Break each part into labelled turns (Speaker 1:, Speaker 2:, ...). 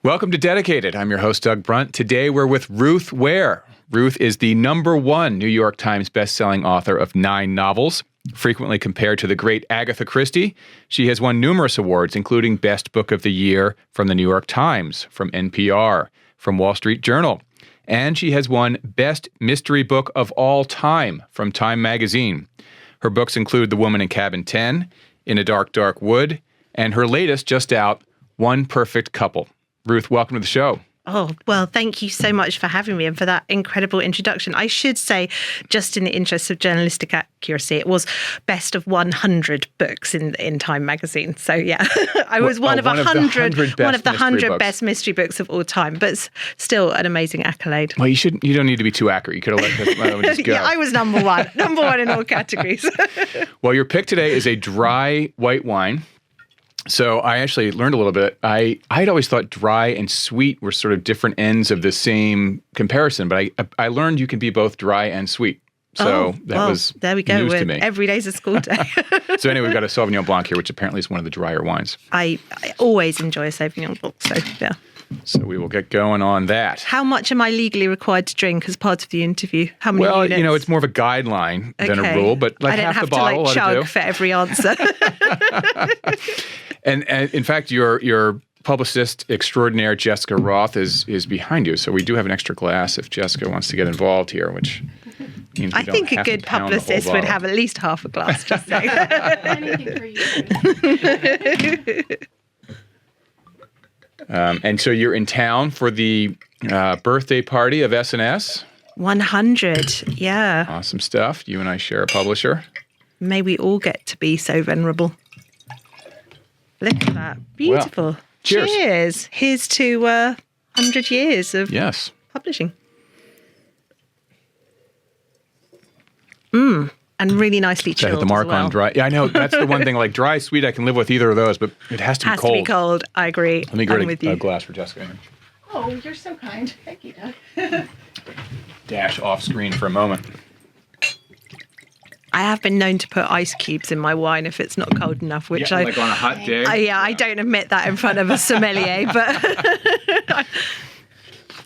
Speaker 1: Welcome to Dedicated. I'm your host, Doug Brunt. Today we're with Ruth Ware. Ruth is the #1 New York Times bestselling author of 9 novels. Frequently compared to the great Agatha Christie, she has won numerous awards, including Best Book of the Year from the New York Times, from NPR, from Wall Street Journal. And she has won Best Mystery Book of All Time from Time magazine. Her books include The Woman in Cabin 10, In a Dark, Dark Wood, and her latest, just out, One Perfect Couple. Ruth, welcome to the show.
Speaker 2: Oh, well, thank you so much for having me and for that incredible introduction. I should say, just in the interest of journalistic accuracy, it was best of 100 books in Time magazine. So, yeah, I was one of the 100 best mystery books of all time, but still an amazing accolade.
Speaker 1: Well, you don't need to be too accurate. You could have let that just go.
Speaker 2: Yeah, I was number one in all categories.
Speaker 1: Well, your pick today is a dry white wine. So I actually learned a little bit. I'd always thought dry and sweet were sort of different ends of the same comparison, but I learned you can be both dry and sweet. So
Speaker 2: there we go.
Speaker 1: News to me.
Speaker 2: Every day's a school day.
Speaker 1: So anyway, we've got a Sauvignon Blanc here, which apparently is one of the drier wines.
Speaker 2: I always enjoy a Sauvignon Blanc, so yeah.
Speaker 1: So we will get going on that.
Speaker 2: How much am I legally required to drink as part of the interview? How many units?
Speaker 1: It's more of a guideline than a rule, but like half the bottle.
Speaker 2: I don't have to chug for every answer.
Speaker 1: And in fact, your publicist extraordinaire, Jessica Roth, is behind you. So we do have an extra glass if Jessica wants to get involved here, which means we
Speaker 2: I think a good publicist would have at least half a glass, just saying.
Speaker 3: Anything for you.
Speaker 1: And so you're in town for the birthday party of S&S.
Speaker 2: 100, yeah.
Speaker 1: Awesome stuff. You and I share a publisher.
Speaker 2: May we all get to be so venerable. Look at that. Beautiful.
Speaker 1: Well, cheers.
Speaker 2: Here's to 100 years of publishing. And really nicely chilled.
Speaker 1: Got the mark
Speaker 2: as well.
Speaker 1: on dry. Yeah, I know. That's the one thing. Like dry, sweet, I can live with either of those, but it has to be cold.
Speaker 2: Has to be cold. I agree.
Speaker 1: Let me get a glass for Jessica.
Speaker 3: Oh, you're so kind. Thank you, Doug.
Speaker 1: Dash off screen for a moment.
Speaker 2: I have been known to put ice cubes in my wine if it's not cold enough, which
Speaker 1: like on a hot day.
Speaker 2: I don't admit that in front of a sommelier, but...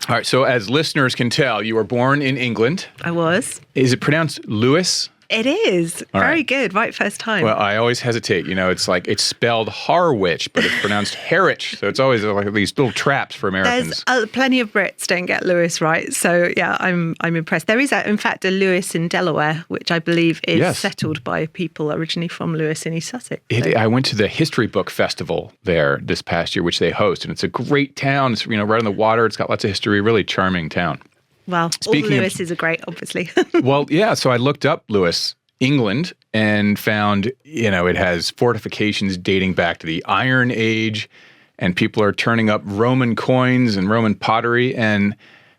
Speaker 1: All right, so as listeners can tell, you were born in England.
Speaker 2: I was.
Speaker 1: Is it pronounced Lewes?
Speaker 2: It is. Very good. Right first time.
Speaker 1: Well, I always hesitate. It's like it's spelled Harwich, but it's pronounced Harwich. So it's always like these little traps for Americans.
Speaker 2: There's plenty of Brits don't get Lewes right. So yeah, I'm impressed. There is in fact a Lewes in Delaware, which I believe is settled by people originally from Lewes in East Sussex. So. I
Speaker 1: went to the History Book Festival there this past year, which they host, and it's a great town. It's right on the water. It's got lots of history. Really charming town.
Speaker 2: Well,
Speaker 1: Speaking
Speaker 2: all Lewises are great, obviously.
Speaker 1: Well, yeah. So I looked up Lewes, England, and found, it has fortifications dating back to the Iron Age, and people are turning up Roman coins and Roman pottery. And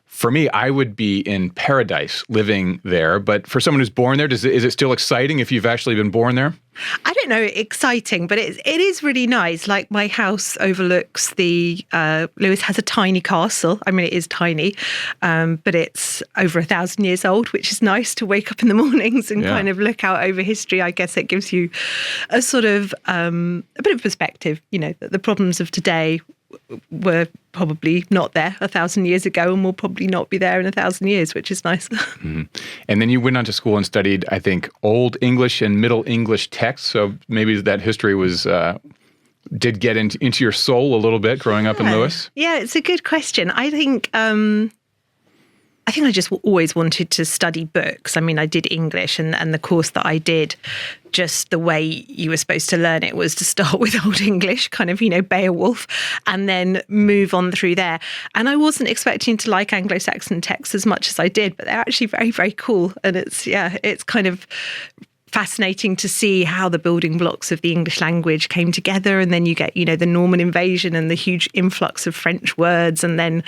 Speaker 1: for me, I would be in paradise living there. But for someone who's born there, is it still exciting if you've actually been born there?
Speaker 2: I don't know, exciting, but it is really nice. Like my house overlooks the, Lewes has a tiny castle. I mean, it is tiny, but it's over 1,000 years old, which is nice to wake up in the mornings and kind of look out over history. I guess it gives you a sort of, a bit of perspective, that the problems of today were probably not there 1,000 years ago and will probably not be there in 1,000 years, which is nice.
Speaker 1: Mm-hmm. And then you went on to school and studied, I think, Old English and Middle English texts. So maybe that history was did get into your soul a little bit growing up in Lewes.
Speaker 2: Yeah, it's a good question. I think I just always wanted to study books. I mean, I did English and the course that I did, just the way you were supposed to learn it was to start with Old English, kind of, Beowulf, and then move on through there. And I wasn't expecting to like Anglo-Saxon texts as much as I did, but they're actually very, very cool. And it's kind of fascinating to see how the building blocks of the English language came together. And then you get, the Norman invasion and the huge influx of French words, and then,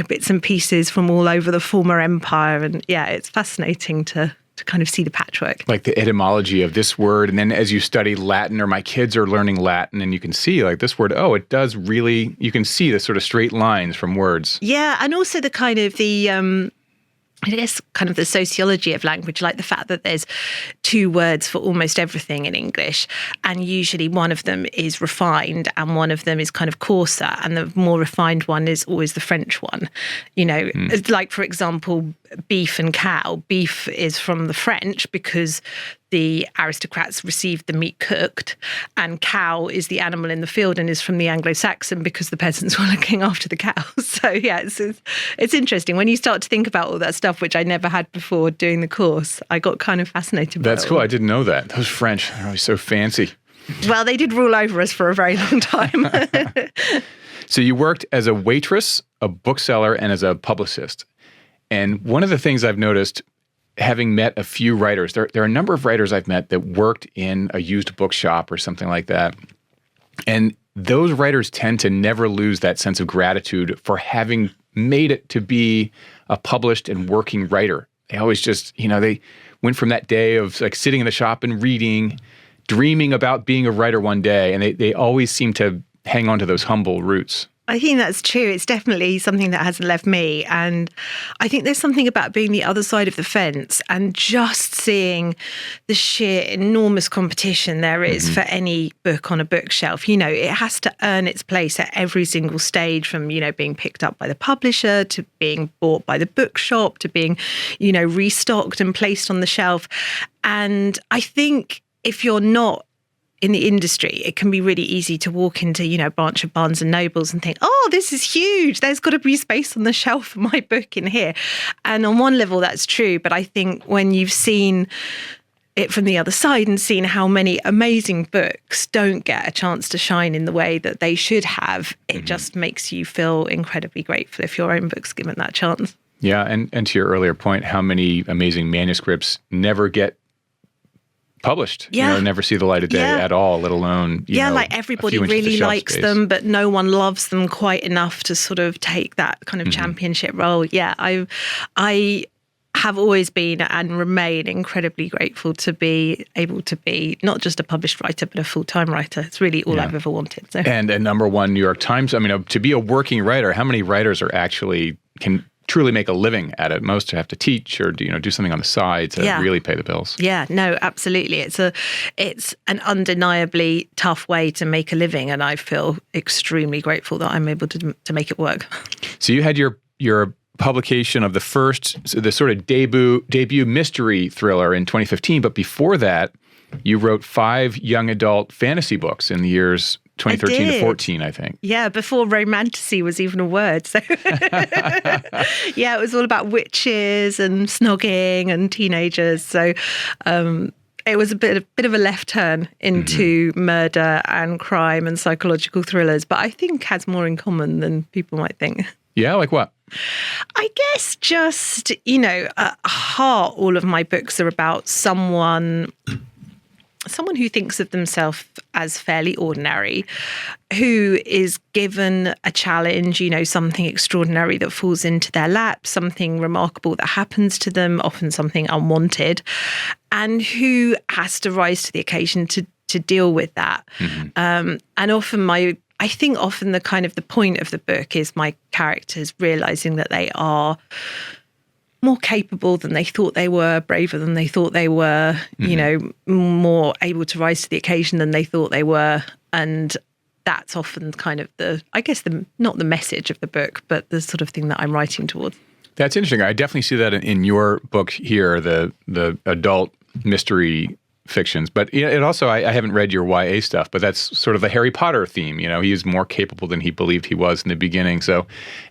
Speaker 2: bits and pieces from all over the former empire. And yeah, it's fascinating to kind of see the patchwork.
Speaker 1: Like the etymology of this word. And then as you study Latin, or my kids are learning Latin, and you can see like this word, it does really, you can see the sort of straight lines from words.
Speaker 2: Yeah. And also the kind of I guess kind of the sociology of language, like the fact that there's 2 words for almost everything in English, and usually one of them is refined and one of them is kind of coarser, and the more refined one is always the French one. It's like, for example, beef and cow. Beef is from the French because the aristocrats received the meat cooked, and cow is the animal in the field and is from the Anglo-Saxon because the peasants were looking after the cows. So yeah, it's interesting when you start to think about all that stuff, which I never had before doing the course. I got kind of fascinated by it.
Speaker 1: That's cool. I didn't know that. Those French are always so fancy.
Speaker 2: Well, they did rule over us for a very long time.
Speaker 1: So you worked as a waitress, a bookseller, and as a publicist. And one of the things I've noticed, having met a few writers, there are a number of writers I've met that worked in a used bookshop or something like that. And those writers tend to never lose that sense of gratitude for having made it to be a published and working writer. They always just, they went from that day of like sitting in the shop and reading, dreaming about being a writer one day. And they always seem to hang on to those humble roots.
Speaker 2: I think that's true. It's definitely something that hasn't left me. And I think there's something about being the other side of the fence and just seeing the sheer enormous competition there is for any book on a bookshelf. It has to earn its place at every single stage, from, being picked up by the publisher to being bought by the bookshop to being, restocked and placed on the shelf. And I think if you're not in the industry, it can be really easy to walk into, a branch of Barnes and Nobles and think, oh, this is huge. There's got to be space on the shelf for my book in here. And on one level, that's true. But I think when you've seen it from the other side and seen how many amazing books don't get a chance to shine in the way that they should have, it just makes you feel incredibly grateful if your own book's given that chance.
Speaker 1: Yeah. And to your earlier point, how many amazing manuscripts never get published, never see the light of day at all, let alone,
Speaker 2: like everybody really likes them, but no one loves them quite enough to sort of take that kind of championship role. Yeah, I have always been and remain incredibly grateful to be able to be not just a published writer, but a full-time writer. It's really all I've ever wanted. So. And
Speaker 1: a #1 New York Times. To be a working writer, how many writers can truly make a living at it? Most have to teach or do something on the side to really pay the bills.
Speaker 2: Yeah, no, absolutely. It's an undeniably tough way to make a living, and I feel extremely grateful that I'm able to make it work.
Speaker 1: So you had your publication of the sort of debut mystery thriller in 2015, but before that, you wrote 5 young adult fantasy books in the years 2013 to 14, I think.
Speaker 2: Yeah, before romantasy was even a word. So yeah, it was all about witches and snogging and teenagers. So it was a bit of a left turn into murder and crime and psychological thrillers, but I think has more in common than people might think.
Speaker 1: Yeah, like what?
Speaker 2: I guess just, at heart, all of my books are about someone who thinks of themselves as fairly ordinary, who is given a challenge, something extraordinary that falls into their lap, something remarkable that happens to them, often something unwanted, and who has to rise to the occasion to deal with that. And often often the kind of the point of the book is my characters realizing that they are more capable than they thought they were, braver than they thought they were, more able to rise to the occasion than they thought they were. And that's often kind of not the message of the book, but the sort of thing that I'm writing towards.
Speaker 1: That's interesting. I definitely see that in your book here, the adult mystery fictions. But it also, I haven't read your YA stuff, but that's sort of the Harry Potter theme. He is more capable than he believed he was in the beginning. So,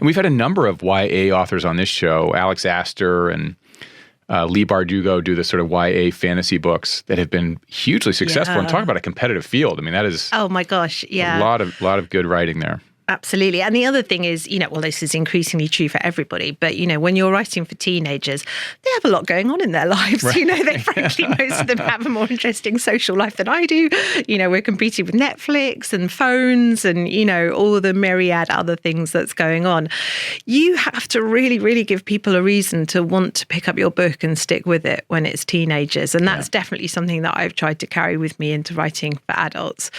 Speaker 1: and we've had a number of YA authors on this show. Alex Astor and Lee Bardugo do the sort of YA fantasy books that have been hugely successful. And talk about a competitive field. That is
Speaker 2: oh my gosh, yeah,
Speaker 1: a lot of good writing there.
Speaker 2: Absolutely. And the other thing is, this is increasingly true for everybody, but, when you're writing for teenagers, they have a lot going on in their lives. Right. They frankly, most of them have a more interesting social life than I do. We're competing with Netflix and phones and, all of the myriad other things that's going on. You have to really, really give people a reason to want to pick up your book and stick with it when it's teenagers. And that's definitely something that I've tried to carry with me into writing for adults.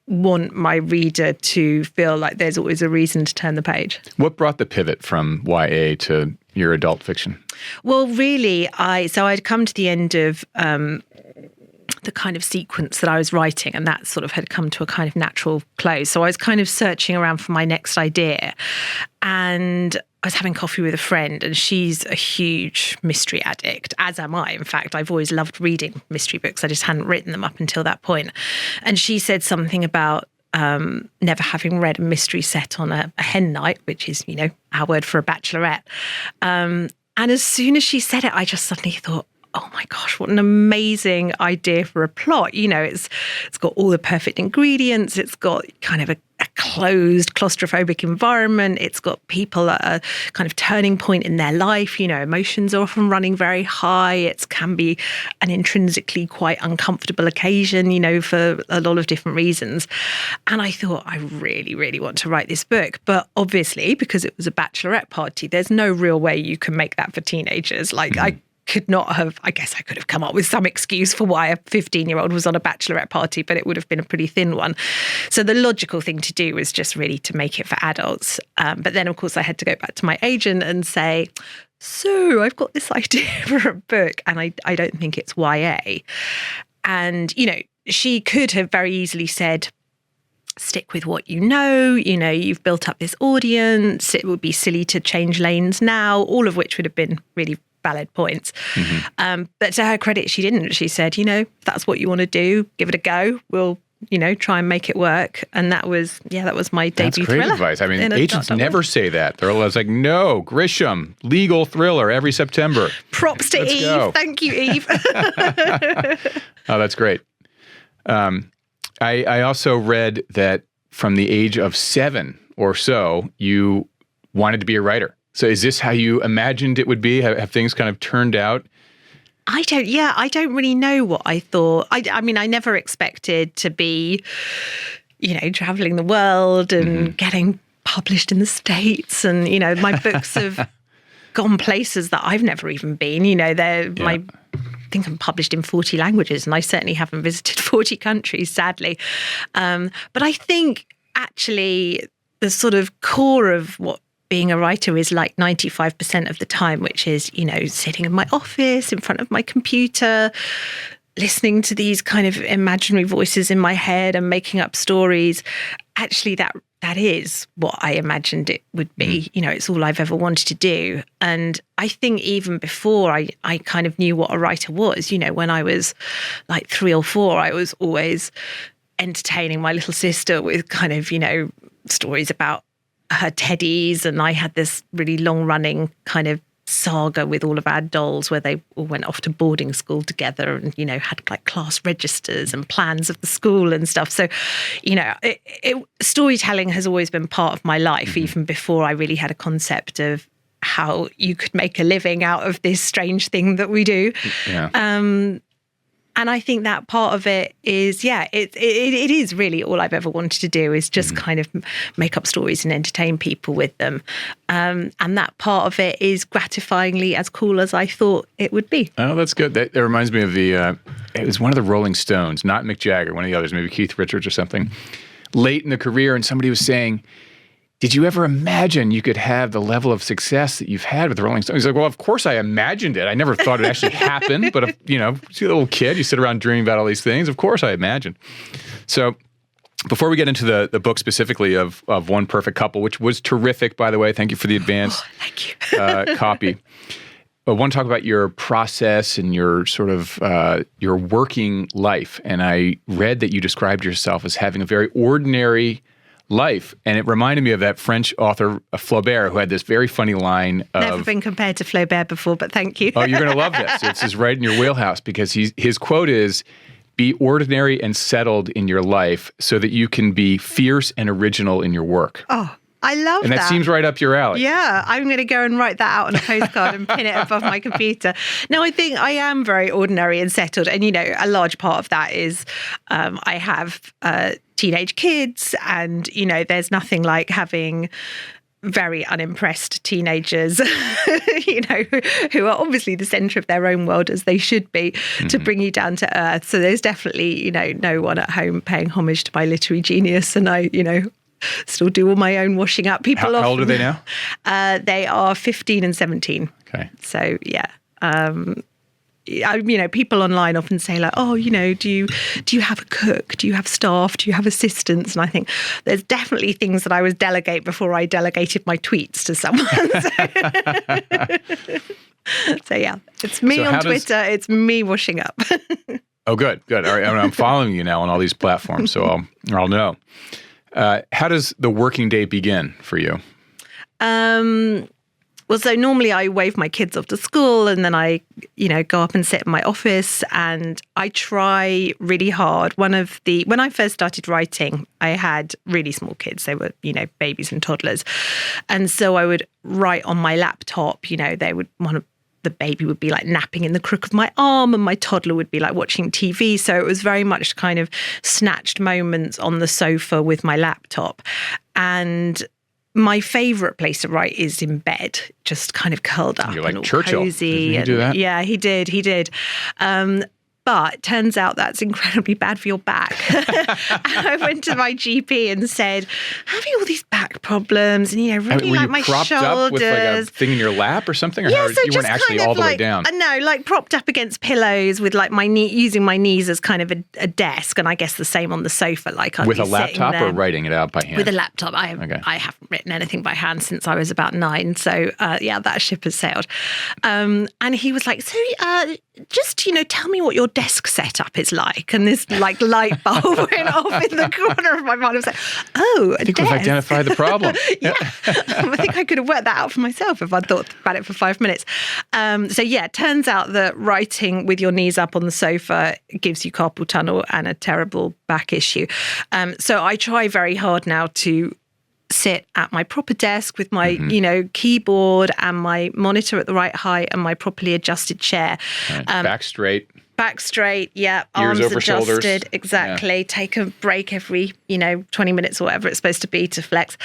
Speaker 2: want my reader to feel like there's always a reason to turn the page.
Speaker 1: What brought the pivot from YA to your adult fiction?
Speaker 2: Well, really, I'd come to the end of the kind of sequence that I was writing, and that sort of had come to a kind of natural close. So I was kind of searching around for my next idea, and I was having coffee with a friend, and she's a huge mystery addict, as am I. In fact, I've always loved reading mystery books. I just hadn't written them up until that point. And she said something about never having read a mystery set on a hen night, which is, our word for a bachelorette. And as soon as she said it, I just suddenly thought, oh my gosh, what an amazing idea for a plot. It's got all the perfect ingredients. It's got kind of a closed, claustrophobic environment. It's got people at a kind of turning point in their life. Emotions are often running very high. It can be an intrinsically quite uncomfortable occasion, for a lot of different reasons. And I thought, I really, really want to write this book. But obviously, because it was a bachelorette party, there's no real way you can make that for teenagers. I could not have, I guess I could have come up with some excuse for why a 15-year-old was on a bachelorette party, but it would have been a pretty thin one. So the logical thing to do was just really to make it for adults. But then, of course, I had to go back to my agent and say, so I've got this idea for a book, and I don't think it's YA. And, she could have very easily said, stick with what you've built up this audience. It would be silly to change lanes now, all of which would have been really valid points. Mm-hmm. But to her credit, she didn't. She said, if that's what you want to do, give it a go. We'll, try and make it work. And that was my debut thriller.
Speaker 1: That's great advice. I mean, agents never say that. They're always like, no, Grisham, legal thriller every September.
Speaker 2: Props to
Speaker 1: Let's
Speaker 2: Eve.
Speaker 1: Go.
Speaker 2: Thank you, Eve.
Speaker 1: Oh, that's great. I also read that from the age of 7 or so, you wanted to be a writer. So is this how you imagined it would be? Have things kind of turned out?
Speaker 2: I don't really know what I thought. I mean, I never expected to be, traveling the world and getting published in the States. And, my books have gone places that I've never even been. I think I'm published in 40 languages, and I certainly haven't visited 40 countries, sadly. But I think actually the sort of core of what being a writer is like 95% of the time, which is, sitting in my office in front of my computer, listening to these kind of imaginary voices in my head and making up stories. Actually, that is what I imagined it would be. It's all I've ever wanted to do. And I think even before I kind of knew what a writer was, when I was like 3 or 4, I was always entertaining my little sister with kind of, stories about her teddies, and I had this really long-running kind of saga with all of our dolls where they all went off to boarding school together and, had like class registers and plans of the school and stuff. So, storytelling has always been part of my life, even before I really had a concept of how you could make a living out of this strange thing that we do. Yeah. And I think that part of it is, it is really all I've ever wanted to do is just kind of make up stories and entertain people with them. And that part of it is gratifyingly as cool as I thought it would be.
Speaker 1: Oh, that's good. That reminds me of it was one of the Rolling Stones, not Mick Jagger, one of the others, maybe Keith Richards or something, late in the career, and somebody was saying, did you ever imagine you could have the level of success that you've had with the Rolling Stones? He's like, well, of course I imagined it. I never thought it actually happened. But, see a little kid, you sit around dreaming about all these things. Of course I imagined. So before we get into the book specifically of One Perfect Couple, which was terrific, by the way, thank you for the advance copy. I want to talk about your process and your sort of your working life. And I read that you described yourself as having a very ordinary life. And it reminded me of that French author Flaubert, who had this very funny line of...
Speaker 2: Never been compared to Flaubert before, but thank you.
Speaker 1: Oh, you're going to love this. This is right in your wheelhouse, because his quote is, be ordinary and settled in your life so that you can be fierce and original in your work.
Speaker 2: Oh, I love that.
Speaker 1: And that seems right up your alley.
Speaker 2: Yeah, I'm going to go and write that out on a postcard and pin it above my computer. No, I think I am very ordinary and settled. And, a large part of that is I have teenage kids, and, there's nothing like having very unimpressed teenagers, who are obviously the centre of their own world, as they should be, to bring you down to earth. So there's definitely, no one at home paying homage to my literary genius. And I, still do all my own washing up. People
Speaker 1: How old are they now?
Speaker 2: They are 15 and 17.
Speaker 1: Okay.
Speaker 2: So, yeah. People online often say like, oh, do you have a cook? Do you have staff? Do you have assistants? And I think there's definitely things that I would delegate before I delegated my tweets to someone. So yeah, it's me on Twitter. It's me washing up.
Speaker 1: Oh, good. All right. I'm following you now on all these platforms, so I'll know. How does the working day begin for you?
Speaker 2: Well, so normally I wave my kids off to school and then I, go up and sit in my office and I try really hard. When I first started writing, I had really small kids. They were, babies and toddlers. And so I would write on my laptop, the baby would be like napping in the crook of my arm and my toddler would be like watching TV. So it was very much kind of snatched moments on the sofa with my laptop. And my favourite place to write is in bed, just kind of curled up.
Speaker 1: You're like
Speaker 2: and all
Speaker 1: Churchill.
Speaker 2: cozy.
Speaker 1: Didn't he do that?
Speaker 2: Yeah, he did. But it turns out that's incredibly bad for your back. And I went to my GP and said, having all these back problems and, really
Speaker 1: were
Speaker 2: like
Speaker 1: you
Speaker 2: my
Speaker 1: propped
Speaker 2: shoulders.
Speaker 1: Up with like a thing in your lap or something? Or
Speaker 2: Yeah, so
Speaker 1: you weren't actually all the way down?
Speaker 2: No, like propped up against pillows with like my knee, using my knees as kind of a desk. And I guess the same on the sofa. Like I'd
Speaker 1: with
Speaker 2: be
Speaker 1: a laptop
Speaker 2: there.
Speaker 1: Or writing it out by hand?
Speaker 2: With a laptop. I haven't written anything by hand since I was about 9. So that ship has sailed. And he was like, so just, tell me what your desk setup is like. And this like light bulb went off in the corner of my mind. I was like, oh,
Speaker 1: I think we've identified the problem.
Speaker 2: Yeah. I think I could have worked that out for myself if I'd thought about it for 5 minutes. It turns out that writing with your knees up on the sofa gives you carpal tunnel and a terrible back issue. So I try very hard now to sit at my proper desk with my, keyboard and my monitor at the right height and my properly adjusted chair.
Speaker 1: Right. Back straight.
Speaker 2: Yeah.
Speaker 1: Ears
Speaker 2: Arms
Speaker 1: over
Speaker 2: adjusted.
Speaker 1: shoulders.
Speaker 2: Exactly. Yeah. Take a break every, 20 minutes or whatever it's supposed to be to flex.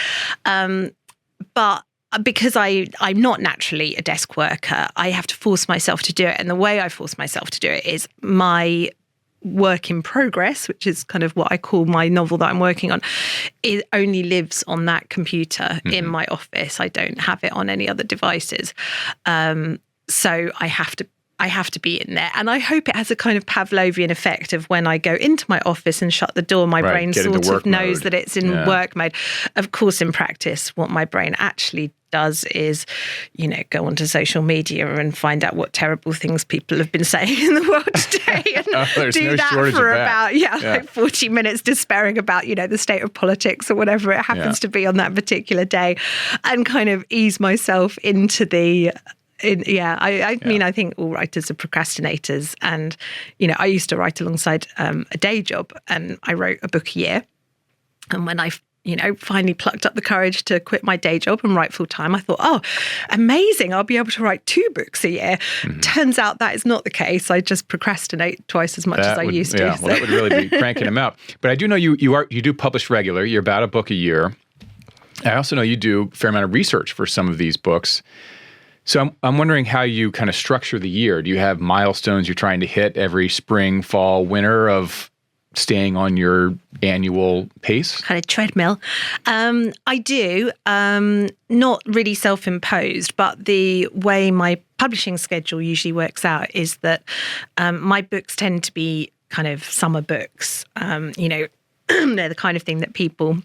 Speaker 2: But because I'm not naturally a desk worker, I have to force myself to do it. And the way I force myself to do it is my work in progress, which is kind of what I call my novel that I'm working on, it only lives on that computer in my office. I don't have it on any other devices. So I have to be in there. And I hope it has a kind of Pavlovian effect of when I go into my office and shut the door, my brain sort of knows that it's in work mode. Of course, in practice, what my brain actually does is, go onto social media and find out what terrible things people have been saying in the world today and do that for about, like 40 minutes despairing about, the state of politics or whatever it happens to be on that particular day, and kind of ease myself into the... I think all writers are procrastinators. And, I used to write alongside a day job and I wrote a book a year. And when I finally plucked up the courage to quit my day job and write full time, I thought, oh, amazing, I'll be able to write 2 books a year. Turns out that is not the case. I just procrastinate twice as much as I used to.
Speaker 1: Yeah, well, that would really be cranking them out. But I do know you do publish regular. You're about a book a year. I also know you do a fair amount of research for some of these books. So I'm wondering how you kind of structure the year. Do you have milestones you're trying to hit every spring, fall, winter of staying on your annual pace?
Speaker 2: Kind of treadmill. I do. Not really self-imposed, but the way my publishing schedule usually works out is that my books tend to be kind of summer books. They're the kind of thing that people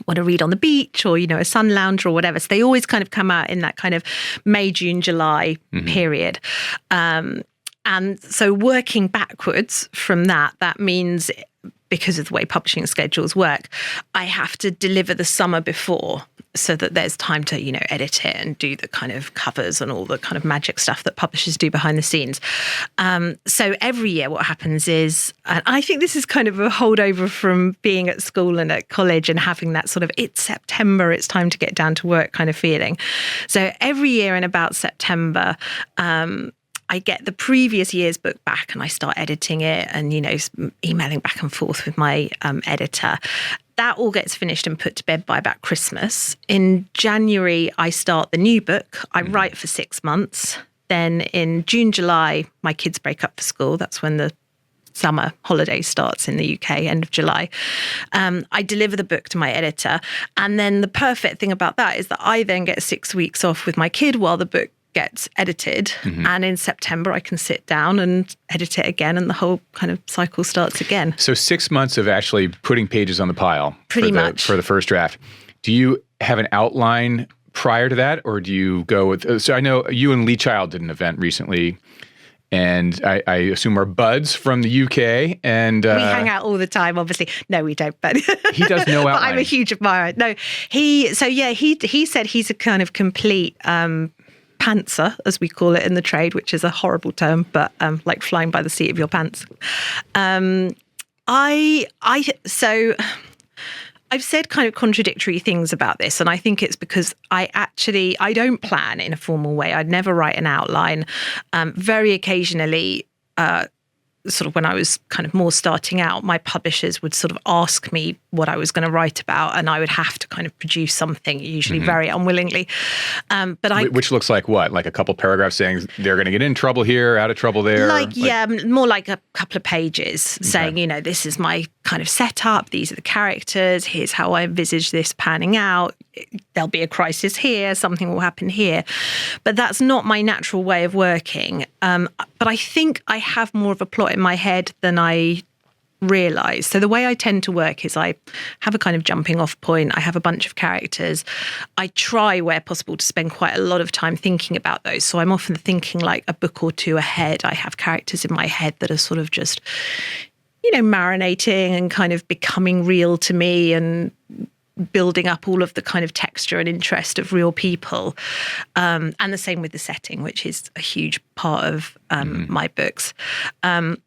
Speaker 2: want to read on the beach or, a sun lounger or whatever. So they always kind of come out in that kind of May, June, July period. And so working backwards from that means, because of the way publishing schedules work, I have to deliver the summer before so that there's time to, edit it and do the kind of covers and all the kind of magic stuff that publishers do behind the scenes. So every year what happens is, and I think this is kind of a holdover from being at school and at college and having that sort of, it's September, it's time to get down to work kind of feeling. So every year in about September, I get the previous year's book back and I start editing it and, emailing back and forth with my editor. that all gets finished and put to bed by about Christmas. In January, I start the new book. I write for 6 months. Then in June, July, my kids break up for school. That's when the summer holiday starts in the UK, end of July. I deliver the book to my editor. And then the perfect thing about that is that I then get 6 weeks off with my kid while the book gets edited. And in September, I can sit down and edit it again, and the whole kind of cycle starts again.
Speaker 1: So 6 months of actually putting pages on the pile
Speaker 2: Pretty much.
Speaker 1: For the first draft. Do you have an outline prior to that, or do you go with, so I know you and Lee Child did an event recently, and I assume are buds from the UK, and
Speaker 2: we hang out all the time, obviously. No, we don't, but
Speaker 1: he does no outline.
Speaker 2: But I'm a huge admirer. No, he said he's a kind of complete pantser, as we call it in the trade, which is a horrible term, but like flying by the seat of your pants. I've said kind of contradictory things about this, and I think it's because I don't plan in a formal way. I'd never write an outline. Very occasionally, sort of when I was kind of more starting out, my publishers would sort of ask me what I was going to write about, and I would have to kind of produce something, usually very unwillingly.
Speaker 1: Which looks like what? Like a couple paragraphs saying they're going to get in trouble here, out of trouble there?
Speaker 2: More like a couple of pages saying, this is my kind of setup, these are the characters, here's how I envisage this panning out, there'll be a crisis here, something will happen here. But that's not my natural way of working. But I think I have more of a plot in my head than I realise. So the way I tend to work is I have a kind of jumping off point. I have a bunch of characters. I try, where possible, to spend quite a lot of time thinking about those. So I'm often thinking like a book or two ahead. I have characters in my head that are sort of just, marinating and kind of becoming real to me and building up all of the kind of texture and interest of real people. And the same with the setting, which is a huge part of my books. And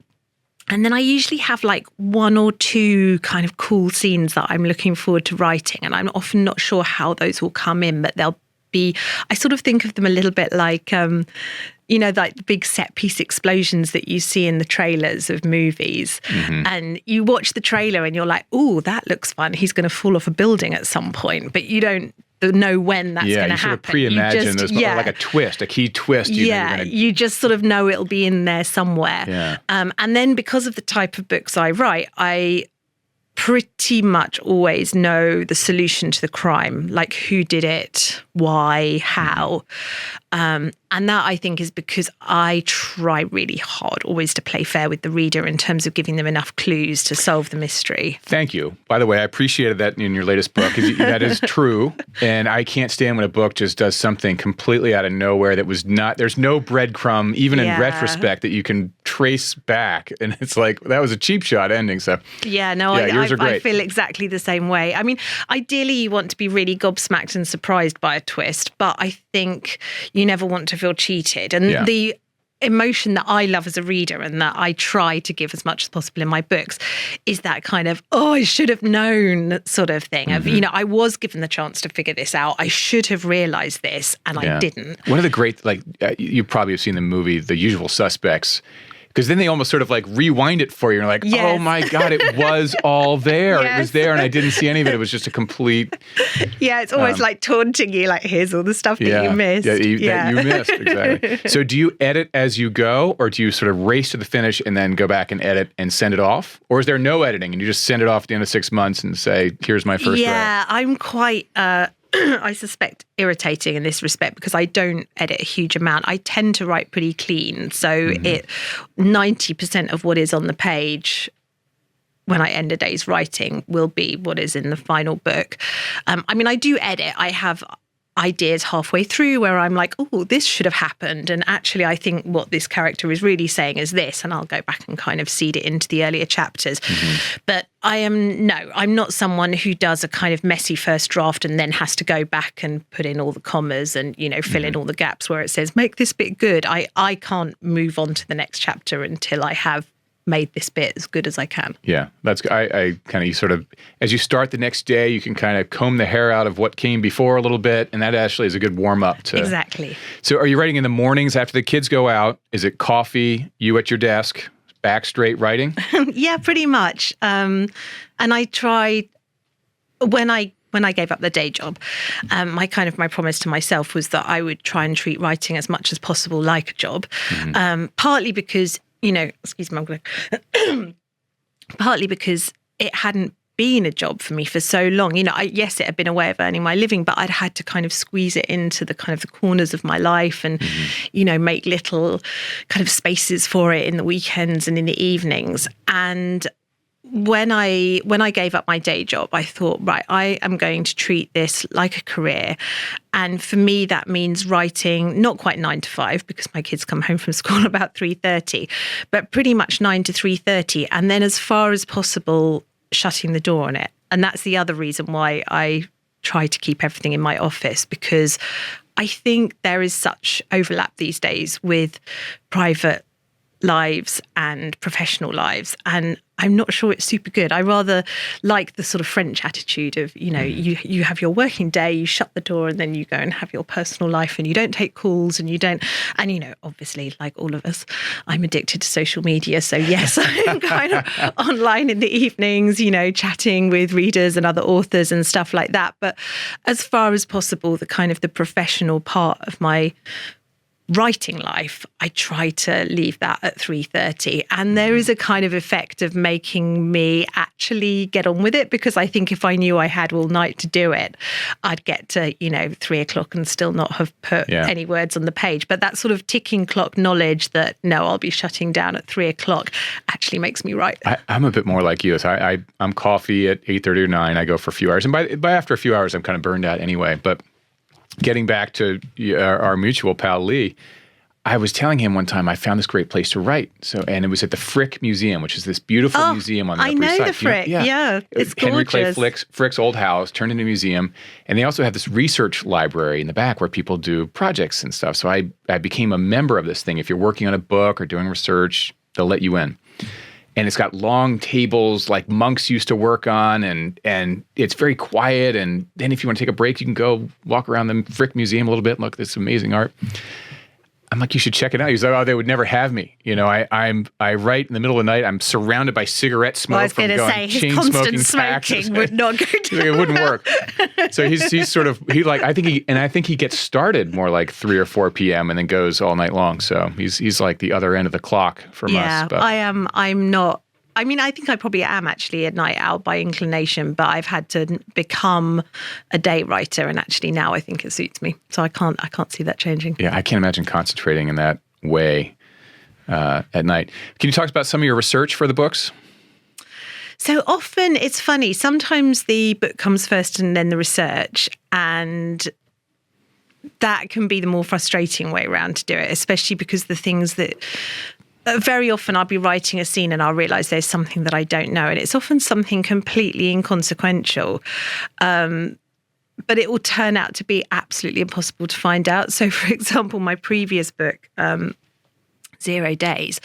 Speaker 2: then I usually have like one or two kind of cool scenes that I'm looking forward to writing. And I'm often not sure how those will come in, but I sort of think of them a little bit like, like the big set piece explosions that you see in the trailers of movies. And you watch the trailer and you're like, oh, that looks fun. He's going to fall off a building at some point, but you don't know when that's going to happen.
Speaker 1: Sort of pre-imagine those, like a twist, a key twist.
Speaker 2: You just sort of know it'll be in there somewhere.
Speaker 1: Yeah.
Speaker 2: And then because of the type of books I write, I pretty much always know the solution to the crime, like who did it, why, how. And that, I think, is because I try really hard always to play fair with the reader in terms of giving them enough clues to solve the mystery.
Speaker 1: Thank you. By the way, I appreciated that in your latest book. That is true. And I can't stand when a book just does something completely out of nowhere that was not, there's no breadcrumb, even in retrospect, that you can trace back. And it's like, that was a cheap shot ending. So yours are great.
Speaker 2: I feel exactly the same way. I mean, ideally you want to be really gobsmacked and surprised by a twist, but I think you never want to feel cheated. And the emotion that I love as a reader and that I try to give as much as possible in my books is that kind of, I should have known sort of thing of, I was given the chance to figure this out. I should have realized this and I didn't.
Speaker 1: One of the great, you probably have seen the movie, The Usual Suspects, because then they almost sort of like rewind it for you. You're like, oh my God, it was all there. It was there and I didn't see any of it. It was just a complete...
Speaker 2: it's almost like taunting you, like, here's all the stuff that you missed.
Speaker 1: That you missed, exactly. So do you edit as you go, or do you sort of race to the finish and then go back and edit and send it off? Or is there no editing and you just send it off at the end of 6 months and say, here's my first draft?
Speaker 2: I'm quite... I suspect irritating in this respect because I don't edit a huge amount. I tend to write pretty clean. So 90% of what is on the page when I end a day's writing will be what is in the final book. I mean, I do edit. I have ideas halfway through where I'm like, oh, this should have happened. And actually, I think what this character is really saying is this. And I'll go back and kind of seed it into the earlier chapters. But I'm not someone who does a kind of messy first draft and then has to go back and put in all the commas and, fill in all the gaps where it says, make this bit good. I can't move on to the next chapter until I have made this bit as good as I can.
Speaker 1: Yeah, that's I kind of sort of, as you start the next day, you can kind of comb the hair out of what came before a little bit, and that actually is a good warm up to.
Speaker 2: Exactly.
Speaker 1: So are you writing in the mornings after the kids go out? Is it coffee, you at your desk, back straight writing?
Speaker 2: Yeah, pretty much. And I try when I gave up the day job, my promise to myself was that I would try and treat writing as much as possible like a job. Partly because, excuse me, I'm going partly because it hadn't been a job for me for so long. Yes, it had been a way of earning my living, but I'd had to kind of squeeze it into the kind of the corners of my life and, make little kind of spaces for it in the weekends and in the evenings. And when I gave up my day job, I thought, right, I am going to treat this like a career. And for me, that means writing, not quite 9 to 5, because my kids come home from school about 3:30, but pretty much 9 to 3:30. And then as far as possible, shutting the door on it. And that's the other reason why I try to keep everything in my office, because I think there is such overlap these days with private lives and professional lives. And I'm not sure it's super good. I rather like the sort of French attitude of, you have your working day, you shut the door, and then you go and have your personal life, and you don't take calls, and you don't. And, obviously, like all of us, I'm addicted to social media. So yes, I'm kind of online in the evenings, chatting with readers and other authors and stuff like that. But as far as possible, the professional part of my writing life, I try to leave that at 3:30, and there is a kind of effect of making me actually get on with it, because I think if I knew I had all night to do it, I'd get to 3 o'clock and still not have put any words on the page. But that sort of ticking clock knowledge that no, I'll be shutting down at 3 o'clock actually makes me write.
Speaker 1: I'm a bit more like you. So I'm coffee at 8:30 or 9. I go for a few hours, and by after a few hours, I'm kind of burned out anyway. But getting back to our mutual pal, Lee, I was telling him one time I found this great place to write. And it was at the Frick Museum, which is this beautiful museum on the Upper East Side.
Speaker 2: I know the Frick. Yeah, it's
Speaker 1: Henry
Speaker 2: gorgeous.
Speaker 1: Clay Frick's old house turned into a museum. And they also have this research library in the back where people do projects and stuff. So I became a member of this thing. If you're working on a book or doing research, they'll let you in. And it's got long tables like monks used to work on, and it's very quiet. And then if you want to take a break, you can go walk around the Frick Museum a little bit and look at this amazing art. I'm like, you should check it out. He's like, oh, they would never have me. I write in the middle of the night. I'm surrounded by cigarette smoke.
Speaker 2: I was going to say, his constant smoking would not go down.
Speaker 1: It wouldn't work. So he's sort of, I think he gets started more like 3 or 4 p.m. and then goes all night long. So he's like the other end of the clock from us.
Speaker 2: Yeah, I'm not. I mean, I think I probably am actually a night owl by inclination, but I've had to become a day writer, and actually now I think it suits me. So I can't see that changing.
Speaker 1: Yeah, I can't imagine concentrating in that way at night. Can you talk about some of your research for the books?
Speaker 2: So often it's funny. Sometimes the book comes first and then the research, and that can be the more frustrating way around to do it, especially because the things that very often I'll be writing a scene and I'll realise there's something that I don't know. And it's often something completely inconsequential. But it will turn out to be absolutely impossible to find out. So, for example, my previous book, 0 Days,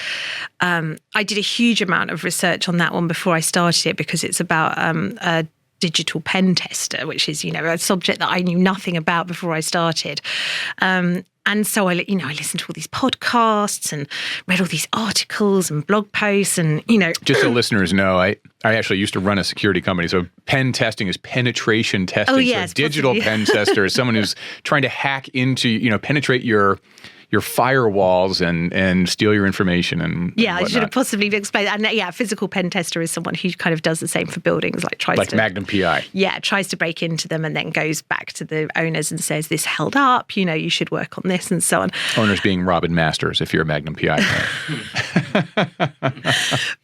Speaker 2: I did a huge amount of research on that one before I started it, because it's about a digital pen tester, which is, a subject that I knew nothing about before I started. And so I listened to all these podcasts and read all these articles and blog posts and,
Speaker 1: Just so listeners know, I actually used to run a security company. So pen testing is penetration testing.
Speaker 2: Oh, yes,
Speaker 1: so digital pen tester is someone who's trying to hack into, penetrate your firewalls and steal your information and
Speaker 2: I should have possibly explained that. And physical pen tester is someone who kind of does the same for buildings, like
Speaker 1: Magnum PI.
Speaker 2: Yeah, tries to break into them and then goes back to the owners and says, this held up, you should work on this and so on.
Speaker 1: Owners being Robin Masters, if you're a Magnum PI fan.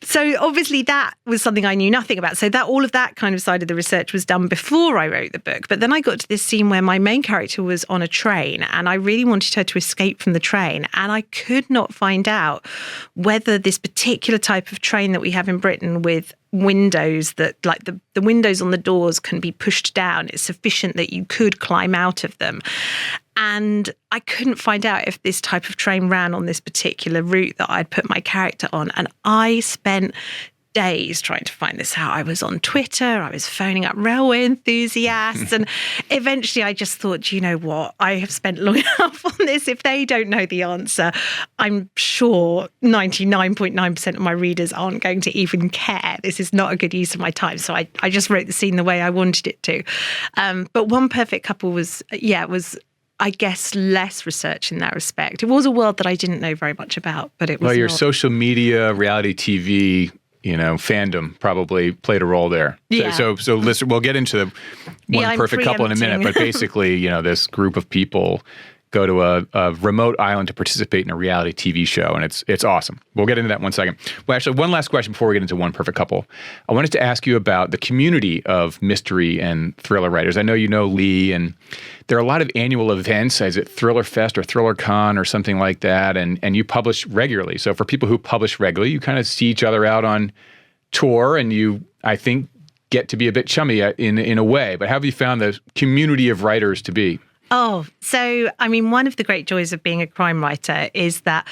Speaker 2: So obviously that was something I knew nothing about. So that all of that kind of side of the research was done before I wrote the book. But then I got to this scene where my main character was on a train and I really wanted her to escape from the train, and I could not find out whether this particular type of train that we have in Britain with windows that the windows on the doors can be pushed down, it's sufficient that you could climb out of them. And I couldn't find out if this type of train ran on this particular route that I'd put my character on. And I spent days trying to find this out. I was on Twitter, I was phoning up railway enthusiasts, and eventually I just thought, you know what, I have spent long enough on this. If they don't know the answer, I'm sure 99.9% of my readers aren't going to even care. This is not a good use of my time. So I just wrote the scene the way I wanted it to. But One Perfect Couple was, I guess, less research in that respect. It was a world that I didn't know very much about, but it was
Speaker 1: Well, your social media, reality TV, fandom probably played a role there.
Speaker 2: Yeah.
Speaker 1: So listen, we'll get into the One Perfect Couple in a minute, but basically, this group of people go to a remote island to participate in a reality TV show, and it's awesome. We'll get into that in 1 second. Well, actually, one last question before we get into One Perfect Couple. I wanted to ask you about the community of mystery and thriller writers. I know you know Lee, and there are a lot of annual events. Is it Thriller Fest or Thriller Con or something like that? And you publish regularly. So for people who publish regularly, you kind of see each other out on tour, and you, I think, get to be a bit chummy in a way. But how have you found the community of writers to be?
Speaker 2: Oh, so, I mean, one of the great joys of being a crime writer is that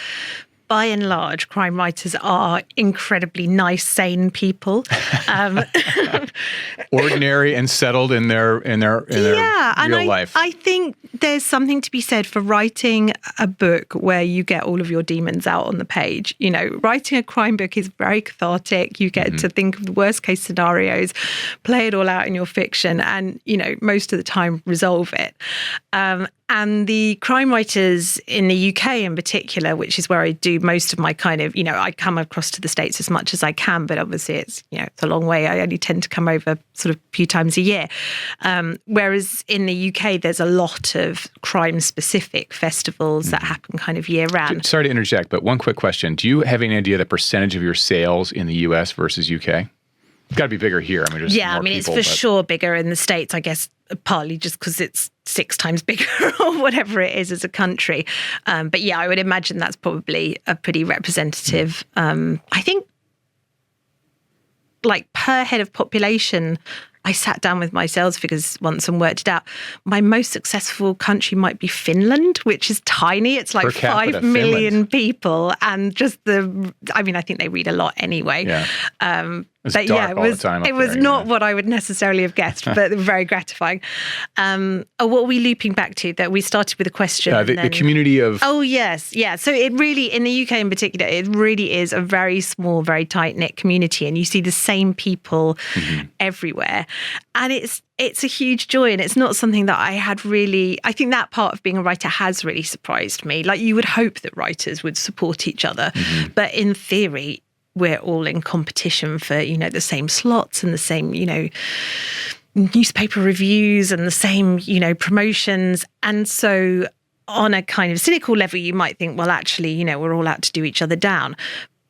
Speaker 2: by and large, crime writers are incredibly nice, sane people.
Speaker 1: Ordinary and settled in their real life.
Speaker 2: I think there's something to be said for writing a book where you get all of your demons out on the page. Writing a crime book is very cathartic. You get to think of the worst case scenarios, play it all out in your fiction, and, most of the time resolve it. And the crime writers in the UK in particular, which is where I do most of my kind of, I come across to the States as much as I can, but obviously it's a long way. I only tend to come over sort of a few times a year. Whereas in the UK, there's a lot of crime-specific festivals that happen kind of year-round.
Speaker 1: Sorry to interject, but one quick question. Do you have any idea the percentage of your sales in the US versus UK? It's got to be bigger here.
Speaker 2: It's for sure bigger in the States, I guess, partly just because it's 6 times bigger or whatever it is as a country. But yeah, I would imagine that's probably a pretty representative. I think, like, per head of population, I sat down with my sales figures once and worked it out. My most successful country might be Finland, which is tiny. It's like 5 million people. And just I think they read a lot anyway.
Speaker 1: Yeah.
Speaker 2: But yeah, it was not what I would necessarily have guessed, but very gratifying. What were we looping back to? That we started with a question.
Speaker 1: The community of...
Speaker 2: Oh, yes. Yeah. So it really, in the UK in particular, it really is a very small, very tight-knit community. And you see the same people everywhere. And it's a huge joy. And it's not something that I had really... I think that part of being a writer has really surprised me. Like, you would hope that writers would support each other. But in theory, we're all in competition for, the same slots and the same, newspaper reviews and the same, promotions. And so on a kind of cynical level, you might think, well, actually, we're all out to do each other down.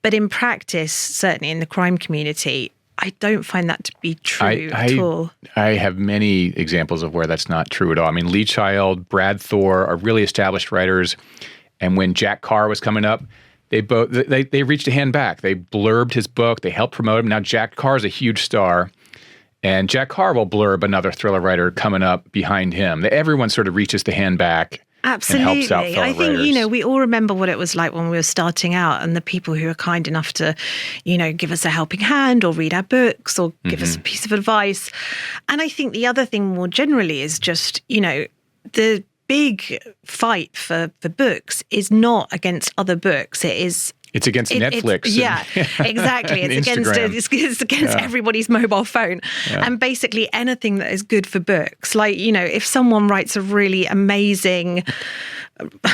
Speaker 2: But in practice, certainly in the crime community, I don't find that to be true at all.
Speaker 1: I have many examples of where that's not true at all. I mean, Lee Child, Brad Thor are really established writers. And when Jack Carr was coming up, they reached a hand back. They blurbed his book. They helped promote him. Now Jack Carr is a huge star, and Jack Carr will blurb another thriller writer coming up behind him. Everyone sort of reaches the hand back.
Speaker 2: Absolutely.
Speaker 1: And helps out fellow
Speaker 2: I think,
Speaker 1: writers.
Speaker 2: We all remember what it was like when we were starting out, and the people who are kind enough to, give us a helping hand or read our books or give us a piece of advice. And I think the other thing more generally is just, the big fight for books is not against other books.
Speaker 1: It's against Netflix.
Speaker 2: Yeah, exactly. It's against everybody's mobile phone.
Speaker 1: Yeah.
Speaker 2: And basically anything that is good for books. Like, if someone writes a really amazing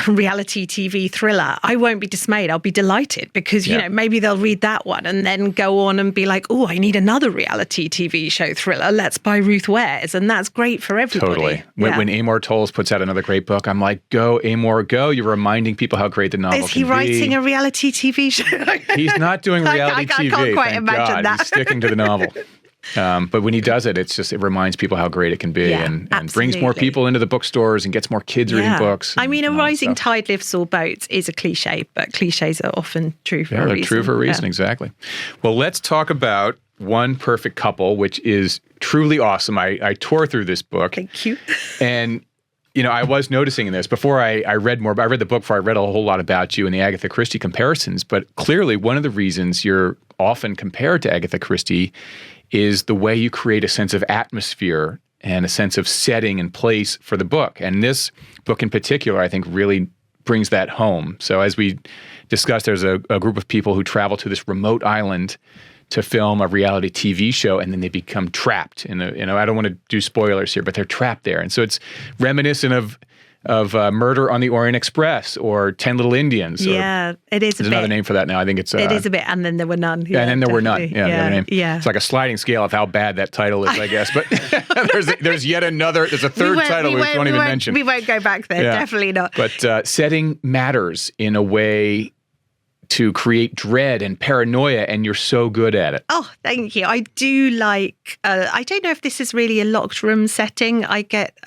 Speaker 2: reality TV thriller, I won't be dismayed. I'll be delighted because, maybe they'll read that one and then go on and be like, oh, I need another reality TV show thriller. Let's buy Ruth Ware's. And that's great for everybody.
Speaker 1: Totally. When Amor Towles puts out another great book, I'm like, go, Amor, go. You're reminding people how great the novel can be.
Speaker 2: Is he writing a reality TV show?
Speaker 1: He's not doing reality TV.
Speaker 2: I can't quite imagine
Speaker 1: God.
Speaker 2: that.
Speaker 1: He's sticking to the novel. But when he does it, it reminds people how great it can be and brings more people into the bookstores and gets more kids reading books.
Speaker 2: I mean, a rising tide lifts all boats is a cliche, but cliches are often true for a reason.
Speaker 1: They're true for a reason, exactly. Well, let's talk about One Perfect Couple, which is truly awesome. I tore through this book.
Speaker 2: Thank you.
Speaker 1: And I was noticing in this before I read the book before I read a whole lot about you and the Agatha Christie comparisons, but clearly one of the reasons you're often compared to Agatha Christie is the way you create a sense of atmosphere and a sense of setting and place for the book. And this book in particular, I think, really brings that home. So as we discussed, there's a group of people who travel to this remote island to film a reality TV show, and then they become trapped in I don't want to do spoilers here, but they're trapped there. And so it's reminiscent of Murder on the Orient Express or 10 Little Indians.
Speaker 2: Yeah, it is a bit.
Speaker 1: There's another name for that now. I think it's...
Speaker 2: it is a bit, and then there were none.
Speaker 1: Yeah, and then there were none. Yeah, the other name.
Speaker 2: Yeah.
Speaker 1: It's like a sliding scale of how bad that title is, I guess. But there's yet another, there's a third title we won't even mention.
Speaker 2: We won't go back there, definitely not.
Speaker 1: But setting matters in a way to create dread and paranoia, and you're so good at it.
Speaker 2: Oh, thank you. I do like, I don't know if this is really a locked room setting. I get,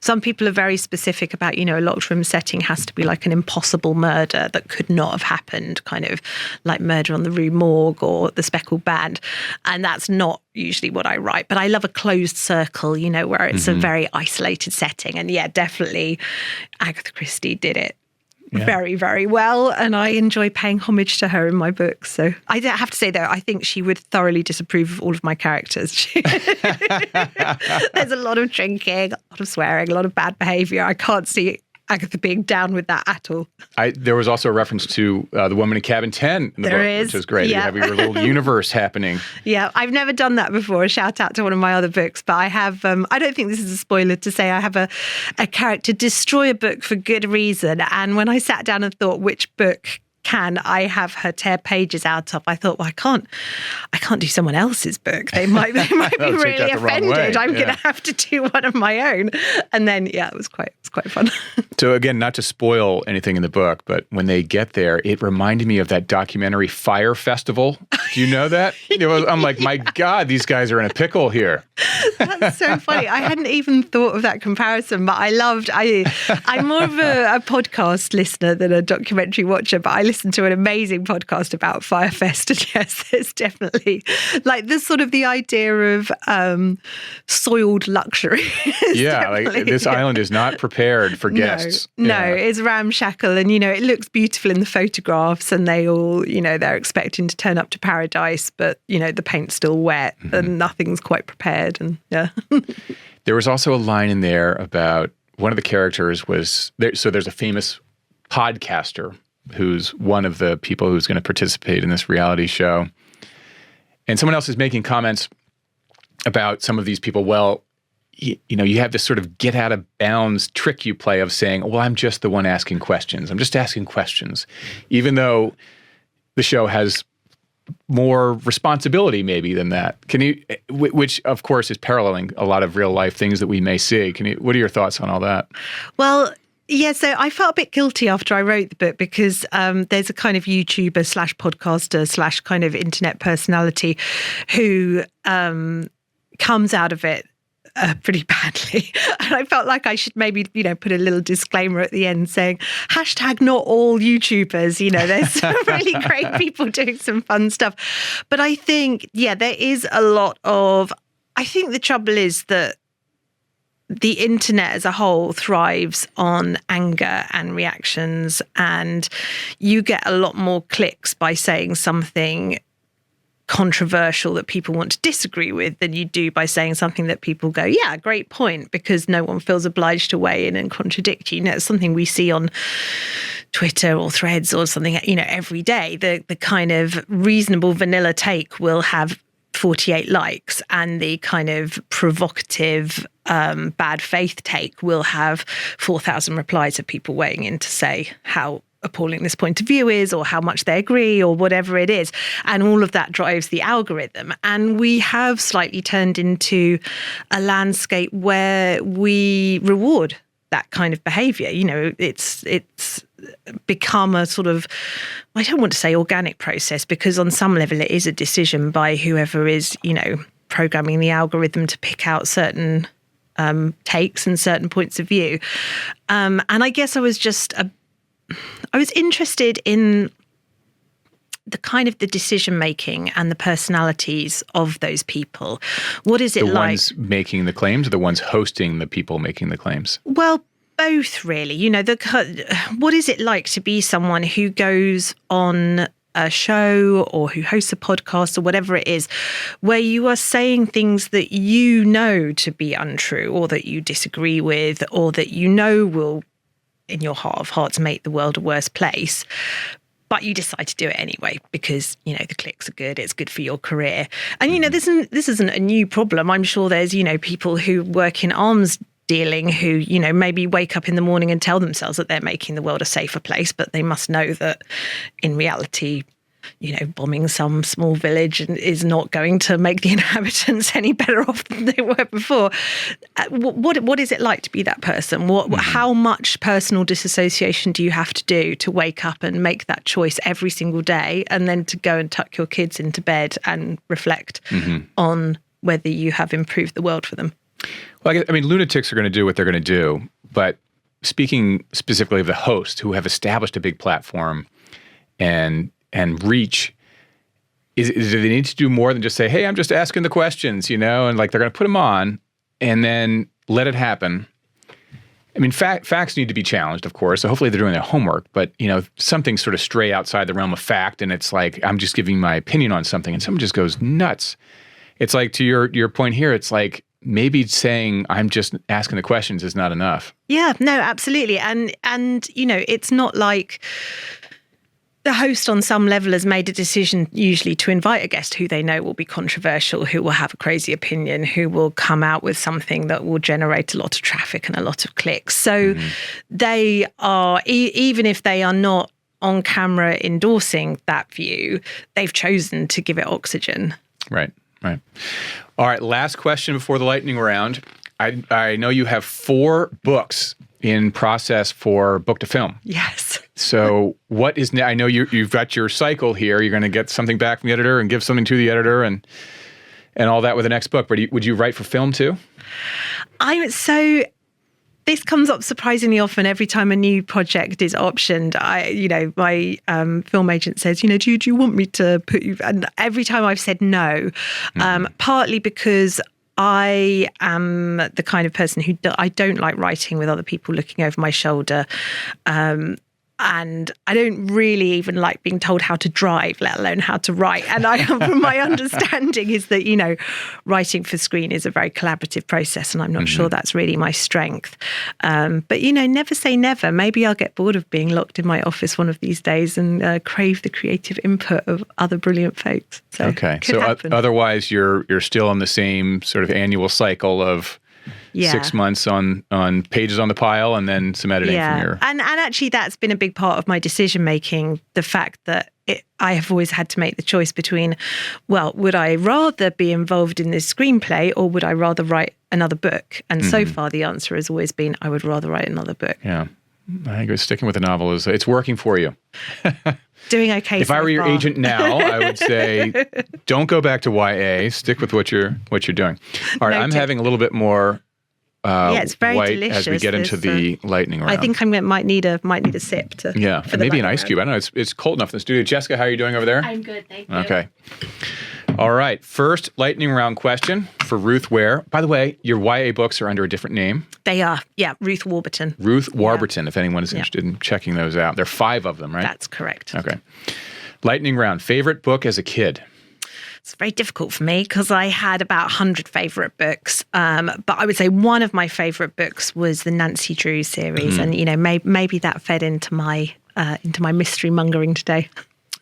Speaker 2: some people are very specific about, a locked room setting has to be like an impossible murder that could not have happened, kind of like Murder on the Rue Morgue or The Speckled Band. And that's not usually what I write. But I love a closed circle, where it's a very isolated setting. And yeah, definitely Agatha Christie did it. Yeah. Very, very well. And I enjoy paying homage to her in my books. So I have to say, though, I think she would thoroughly disapprove of all of my characters. There's a lot of drinking, a lot of swearing, a lot of bad behavior. I can't see Agatha being down with that at all.
Speaker 1: There was also a reference to The Woman in Cabin 10 in the book, which is great.
Speaker 2: Yeah.
Speaker 1: You have your little universe happening.
Speaker 2: Yeah, I've never done that before. A shout out to one of my other books. But I have, I don't think this is a spoiler to say I have a character destroy a book for good reason. And when I sat down and thought which book can I have her tear pages out of, I thought, well, I can't do someone else's book. They might be really offended. I'm going to have to do one of my own. And then, it was quite fun.
Speaker 1: So again, not to spoil anything in the book, but when they get there, it reminded me of that documentary Fire Festival. Do you know that? I'm like, my God, these guys are in a pickle here.
Speaker 2: That's so funny. I hadn't even thought of that comparison, but I'm more of a podcast listener than a documentary watcher, but I listened to an amazing podcast about Firefest, and yes, there's definitely like this sort of the idea of soiled luxury.
Speaker 1: Yeah, like this island is not prepared for guests.
Speaker 2: No, it's ramshackle, and it looks beautiful in the photographs, and they all, they're expecting to turn up to paradise, but the paint's still wet and nothing's quite prepared, and yeah.
Speaker 1: There was also a line in there about one of the characters was there. So there's a famous podcaster who's one of the people who's going to participate in this reality show. And someone else is making comments about some of these people. Well, you have this sort of get out of bounds trick you play of saying, well, I'm just the one asking questions. I'm just asking questions. Even though the show has more responsibility maybe than that. Which of course is paralleling a lot of real life things that we may see. What are your thoughts on all that?
Speaker 2: Well, yeah, so I felt a bit guilty after I wrote the book because there's a kind of YouTuber / podcaster / kind of internet personality who comes out of it pretty badly. And I felt like I should maybe, put a little disclaimer at the end saying, # not all YouTubers, there's some really great people doing some fun stuff. But I think, there is a lot of, I think the trouble is that the internet as a whole thrives on anger and reactions, and you get a lot more clicks by saying something controversial that people want to disagree with than you do by saying something that people go, yeah, great point, because no one feels obliged to weigh in and contradict you. It's something we see on Twitter or Threads or something, every day. The kind of reasonable vanilla take will have 48 likes, and the kind of provocative bad faith take will have 4,000 replies of people weighing in to say how appalling this point of view is or how much they agree or whatever it is. And all of that drives the algorithm. And we have slightly turned into a landscape where we reward that kind of behavior. It's become a sort of, I don't want to say organic process, because on some level it is a decision by whoever is, programming the algorithm to pick out certain takes and certain points of view. And I guess I was interested in the kind of the decision making and the personalities of those people. What is it like? The
Speaker 1: ones making the claims or the ones hosting the people making the claims?
Speaker 2: Well, both really. What is it like to be someone who goes on a show or who hosts a podcast or whatever it is, where you are saying things that you know to be untrue or that you disagree with or that you know will, in your heart of hearts, make the world a worse place, but you decide to do it anyway because, you know, the clicks are good, it's good for your career. And, you know, this isn't a new problem. I'm sure there's, you know, people who work in arms dealing who, you know, maybe wake up in the morning and tell themselves that they're making the world a safer place, but they must know that in reality, you know, bombing some small village is not going to make the inhabitants any better off than they were before. What is it like to be that person? How much personal disassociation do you have to do to wake up and make that choice every single day, and then to go and tuck your kids into bed and reflect on whether you have improved the world for them?
Speaker 1: Well, I mean, lunatics are going to do what they're going to do, but speaking specifically of the host who have established a big platform and reach, do they need to do more than just say, hey, I'm just asking the questions, you know, and like they're going to put them on and then let it happen? I mean, facts need to be challenged, of course, so hopefully they're doing their homework, but, you know, something sort of stray outside the realm of fact and it's like, I'm just giving my opinion on something and someone just goes nuts. It's like, to your point here, it's like, maybe saying I'm just asking the questions is not enough.
Speaker 2: Yeah, no, absolutely. And you know, it's not like the host on some level has made a decision usually to invite a guest who they know will be controversial, who will have a crazy opinion, who will come out with something that will generate a lot of traffic and a lot of clicks. So they are, even if they are not on camera endorsing that view, they've chosen to give it oxygen.
Speaker 1: Right. All right, last question before the lightning round. I know you have 4 books in process for book to film.
Speaker 2: Yes.
Speaker 1: So what is now? I know you've got your cycle here. You're going to get something back from the editor and give something to the editor and all that with the next book. But would you write for film too? This comes up surprisingly often every time a new project is optioned. My film agent says, do you want me to put you? And every time I've said no, partly because I am the kind of person who I don't like writing with other people looking over my shoulder. And I don't really even like being told how to drive, let alone how to write. And from my understanding is that, writing for screen is a very collaborative process, and I'm not sure that's really my strength. But, never say never. Maybe I'll get bored of being locked in my office one of these days and crave the creative input of other brilliant folks. So okay. So otherwise, you're still in the same sort of annual cycle of 6 months on pages on the pile and then some editing from your...
Speaker 2: And actually that's been a big part of my decision making, the fact that I have always had to make the choice between, well, would I rather be involved in this screenplay or would I rather write another book? And so far the answer has always been I would rather write another book. Yeah.
Speaker 1: I think sticking with the novel it's working for you.
Speaker 2: Doing okay.
Speaker 1: If I were your agent now, I would say, don't go back to YA. Stick with what you're doing. All right, I'm having a little bit more
Speaker 2: it's very
Speaker 1: white
Speaker 2: delicious.
Speaker 1: As we get into the lightning round.
Speaker 2: I think I might need a sip to.
Speaker 1: Yeah, maybe an ice cube. I don't know. It's cold enough in the studio. Jessica, how are you doing over there?
Speaker 3: I'm good, thank you.
Speaker 1: Okay. All right. First lightning round question for Ruth Ware. By the way, your YA books are under a different name.
Speaker 2: They are. Yeah, Ruth Warburton.
Speaker 1: Ruth Warburton, if anyone is interested in checking those out. There are 5 of them, right?
Speaker 2: That's correct.
Speaker 1: Okay. Lightning round. Favorite book as a kid?
Speaker 2: It's very difficult for me because I had about 100 favorite books. But I would say one of my favorite books was the Nancy Drew series. And, maybe that fed into my mystery mongering today.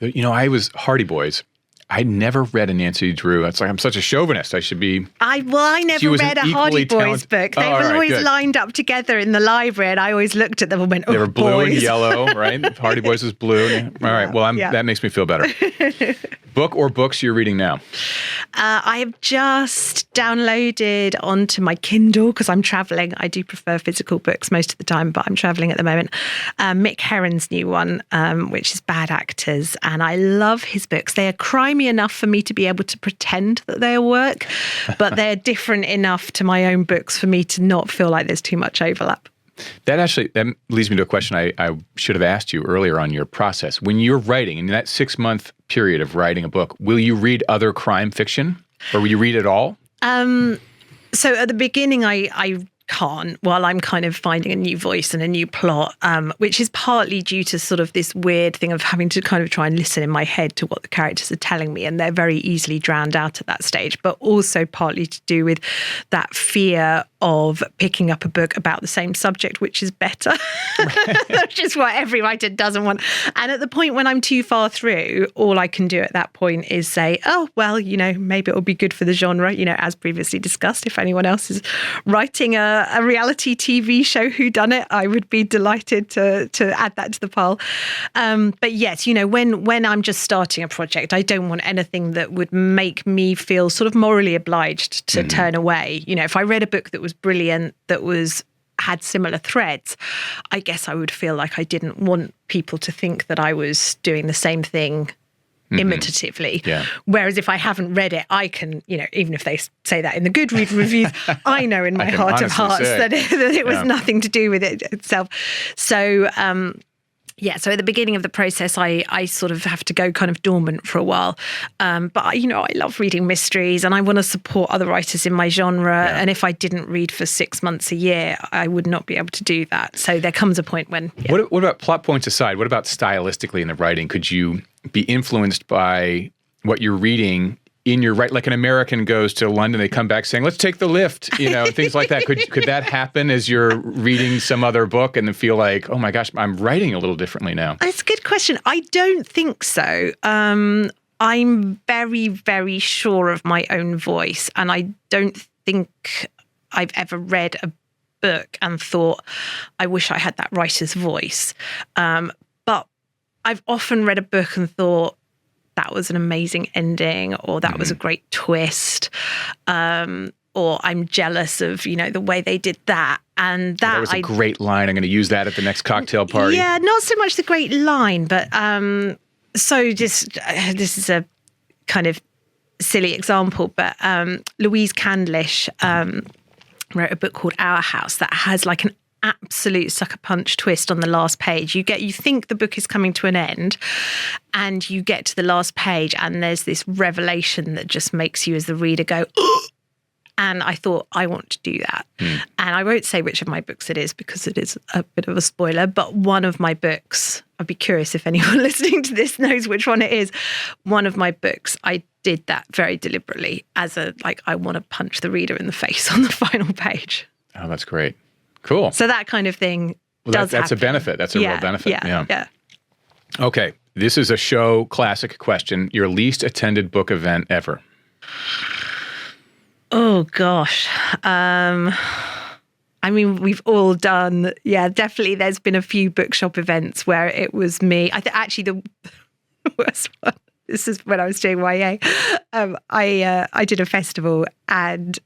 Speaker 1: I was Hardy Boys. I never read a Nancy Drew. It's like I'm such a chauvinist. I should be.
Speaker 2: I never read a Hardy Boys book. They were always lined up together in the library, and I always looked at them and went, "Oh,
Speaker 1: they were blue
Speaker 2: boys.
Speaker 1: and yellow, right? Hardy Boys was blue. All right. Well, that makes me feel better. Book or books you're reading now?
Speaker 2: I have just downloaded onto my Kindle because I'm traveling. I do prefer physical books most of the time, but I'm traveling at the moment. Mick Herron's new one, which is Bad Actors, and I love his books. They are crimey enough for me to be able to pretend that they're work, but they're different enough to my own books for me to not feel like there's too much overlap.
Speaker 1: That leads me to a question I should have asked you earlier on your process. When you're writing, in that 6-month period of writing a book, will you read other crime fiction or will you read it all?
Speaker 2: So at the beginning, I can't, while I'm kind of finding a new voice and a new plot, which is partly due to sort of this weird thing of having to kind of try and listen in my head to what the characters are telling me, and they're very easily drowned out at that stage, but also partly to do with that fear of picking up a book about the same subject, which is better, which is what every writer doesn't want. And at the point when I'm too far through, all I can do at that point is say, oh, well, maybe it'll be good for the genre, as previously discussed. If anyone else is writing a reality TV show whodunit, I would be delighted to add that to the pile. But yes, when I'm just starting a project, I don't want anything that would make me feel sort of morally obliged to turn away. If I read a book that was brilliant, that had similar threads, I guess I would feel like I didn't want people to think that I was doing the same thing imitatively. Yeah. Whereas if I haven't read it, I can, even if they say that in the Goodread reviews, I know in my heart of hearts that it was nothing to do with it itself. So, so at the beginning of the process, I sort of have to go kind of dormant for a while. But, I love reading mysteries and I want to support other writers in my genre. Yeah. And if I didn't read for 6 months a year, I would not be able to do that. So there comes a point when... Yeah.
Speaker 1: What about plot points aside? What about stylistically in the writing? Could you be influenced by what you're reading in your like an American goes to London, they come back saying, let's take the lift, things like that. Could that happen as you're reading some other book and then feel like, oh my gosh, I'm writing a little differently now?
Speaker 2: That's a good question. I don't think so. I'm very, very sure of my own voice. And I don't think I've ever read a book and thought, I wish I had that writer's voice. But I've often read a book and thought, that was an amazing ending, or that was a great twist, or I'm jealous of, the way they did that. And that
Speaker 1: was a great line. I'm going to use that at the next cocktail party.
Speaker 2: Yeah, not so much the great line, but so just this is a kind of silly example, but Louise Candlish wrote a book called Our House that has like an absolute sucker punch twist on the last page. You think the book is coming to an end and you get to the last page and there's this revelation that just makes you as the reader go, oh! And I thought, I want to do that. And I won't say which of my books it is because it is a bit of a spoiler, but one of my books, I'd be curious if anyone listening to this knows which one it is. One of my books, I did that very deliberately as I want to punch the reader in the face on the final page.
Speaker 1: Oh, that's great. Cool.
Speaker 2: So that kind of thing
Speaker 1: that's
Speaker 2: happen.
Speaker 1: A benefit. That's a real benefit.
Speaker 2: Yeah.
Speaker 1: Okay. This is a show classic question. Your least attended book event ever?
Speaker 2: Oh, gosh. We've all done, definitely there's been a few bookshop events where it was me. Actually the worst one, this is when I was doing YA. I did a festival and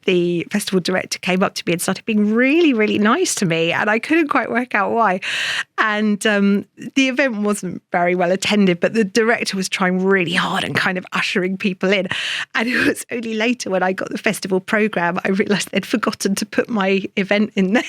Speaker 2: the festival director came up to me and started being really, really nice to me. And I couldn't quite work out why. And the event wasn't very well attended, but the director was trying really hard and kind of ushering people in. And it was only later when I got the festival program, I realised they'd forgotten to put my event in there.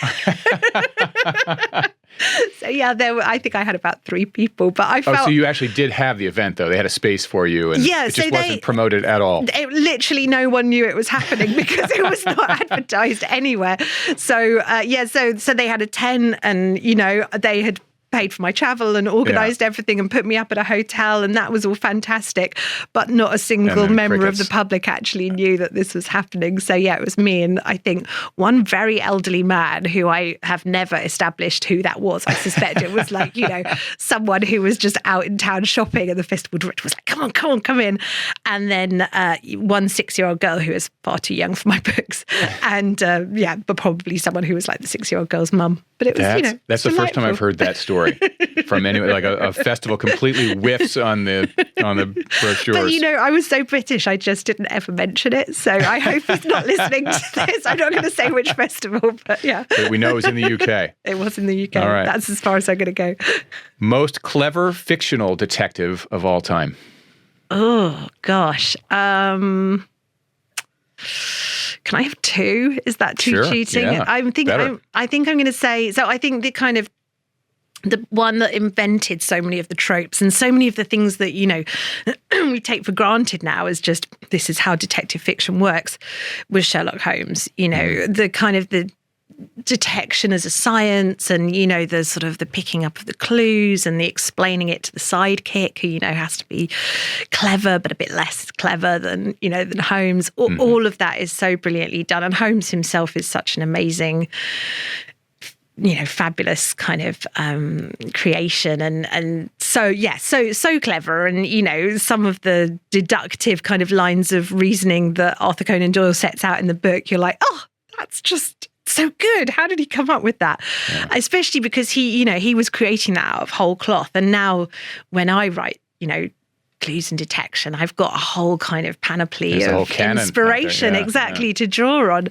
Speaker 2: So I think I had about 3 people, but I felt...
Speaker 1: Oh, so you actually did have the event though. They had a space for you and it just wasn't promoted at all.
Speaker 2: Literally no one knew it was happening because it was not advertised anywhere. So, so they had a tent and, they had paid for my travel and organised everything and put me up at a hotel, and that was all fantastic. But not a single member of the public actually knew that this was happening. So it was me and I think one very elderly man who I have never established who that was. I suspect it was like, someone who was just out in town shopping, and the festival director was like, come in. And then one 6-year-old girl who is far too young for my books. And but probably someone who was like the 6-year-old girl's mum. But it was,
Speaker 1: that's the first time I've heard that story from anyone. Like a festival completely whiffs on the brochures.
Speaker 2: But I was so British, I just didn't ever mention it. So I hope he's not listening to this. I'm not going to say which festival, but yeah.
Speaker 1: But we know it was in the UK.
Speaker 2: It was in the UK.
Speaker 1: All right.
Speaker 2: That's as far as I'm going to go.
Speaker 1: Most clever fictional detective of all time?
Speaker 2: Oh gosh. Can I have 2? Is that too cheating?
Speaker 1: Yeah,
Speaker 2: I think I'm going to say, so I think the one that invented so many of the tropes and so many of the things that, we take for granted now as just, this is how detective fiction works, was Sherlock Holmes. The kind of the detection as a science, and the sort of the picking up of the clues and the explaining it to the sidekick, who has to be clever but a bit less clever than Holmes. All of that is so brilliantly done, and Holmes himself is such an amazing, fabulous kind of creation, and so clever, and some of the deductive kind of lines of reasoning that Arthur Conan Doyle sets out in the book, you're like, oh, that's just so good. How did he come up with that? Yeah. Especially because he was creating that out of whole cloth. And now when I write, clues and detection, I've got a whole kind of panoply of inspiration to draw on.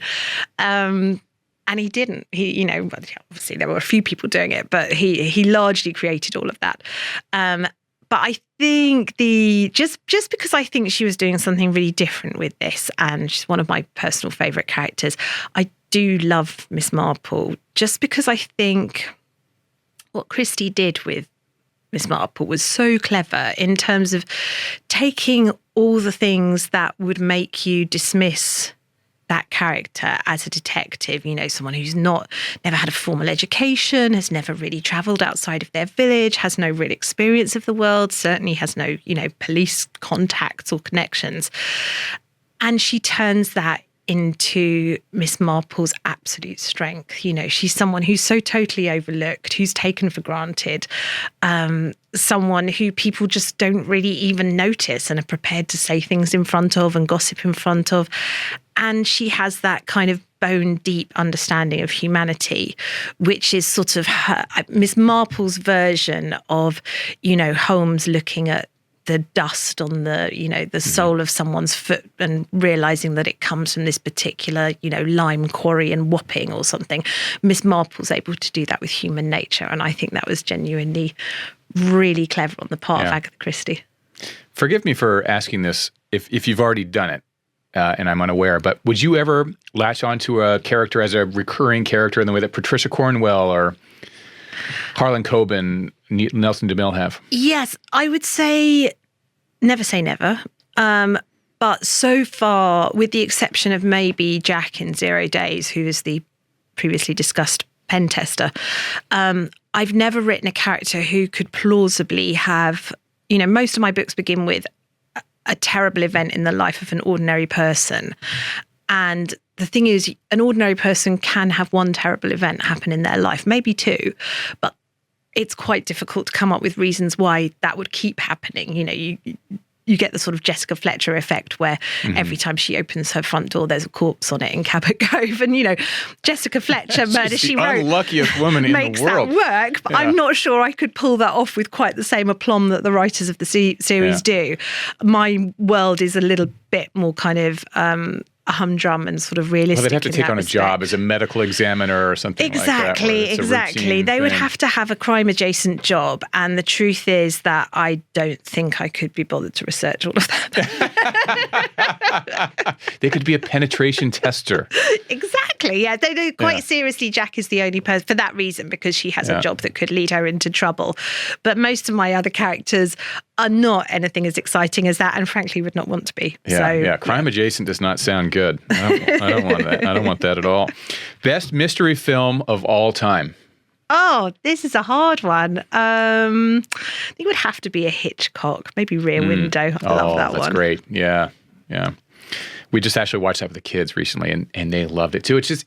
Speaker 2: And he didn't. He, obviously there were a few people doing it, but he largely created all of that. But I think just because I think she was doing something really different with this, and she's one of my personal favourite characters, I do love Miss Marple, just because I think what Christie did with Miss Marple was so clever in terms of taking all the things that would make you dismiss that character as a detective, someone who's never had a formal education, has never really travelled outside of their village, has no real experience of the world, certainly has no, police contacts or connections. And she turns that into Miss Marple's absolute strength. She's someone who's so totally overlooked, who's taken for granted, someone who people just don't really even notice and are prepared to say things in front of and gossip in front of. And she has that kind of bone deep understanding of humanity, which is sort of Miss Marple's version of, Holmes looking at the dust on the sole of someone's foot and realizing that it comes from this particular, lime quarry in Wapping or something. Miss Marple's able to do that with human nature. And I think that was genuinely really clever on the part of Agatha Christie.
Speaker 1: Forgive me for asking this if you've already done it, and I'm unaware, but would you ever latch onto a character as a recurring character in the way that Patricia Cornwell or Harlan Coben, Nelson DeMille have?
Speaker 2: Yes, I would say never. But so far, with the exception of maybe Jack in 0 Days, who is the previously discussed pen tester, I've never written a character who could plausibly have, most of my books begin with a terrible event in the life of an ordinary person. And the thing is, an ordinary person can have one terrible event happen in their life, maybe two, but it's quite difficult to come up with reasons why that would keep happening. You get the sort of Jessica Fletcher effect where every time she opens her front door, there's a corpse on it in Cabot Cove. And, Jessica Fletcher, Murder, She Wrote,
Speaker 1: unluckiest woman in the world.
Speaker 2: Makes that work, but I'm not sure I could pull that off with quite the same aplomb that the writers of the series do. My world is a little bit more kind of a humdrum and sort of realistic.
Speaker 1: Well, they'd have to take on a job as a medical examiner or something like that.
Speaker 2: Exactly. They would have to have a crime-adjacent job. And the truth is that I don't think I could be bothered to research all of that.
Speaker 1: They could be a penetration tester.
Speaker 2: Exactly. Yeah, they do quite seriously. Jack is the only person for that reason, because she has a job that could lead her into trouble. But most of my other characters are not anything as exciting as that, and frankly would not want to be.
Speaker 1: Crime adjacent does not sound good. I don't want that. I don't want that at all. Best mystery film of all time.
Speaker 2: Oh, this is a hard one. I think it would have to be a Hitchcock, maybe Rear Window. I love that one.
Speaker 1: That's great. Yeah. We just actually watched that with the kids recently, and they loved it too. It's just,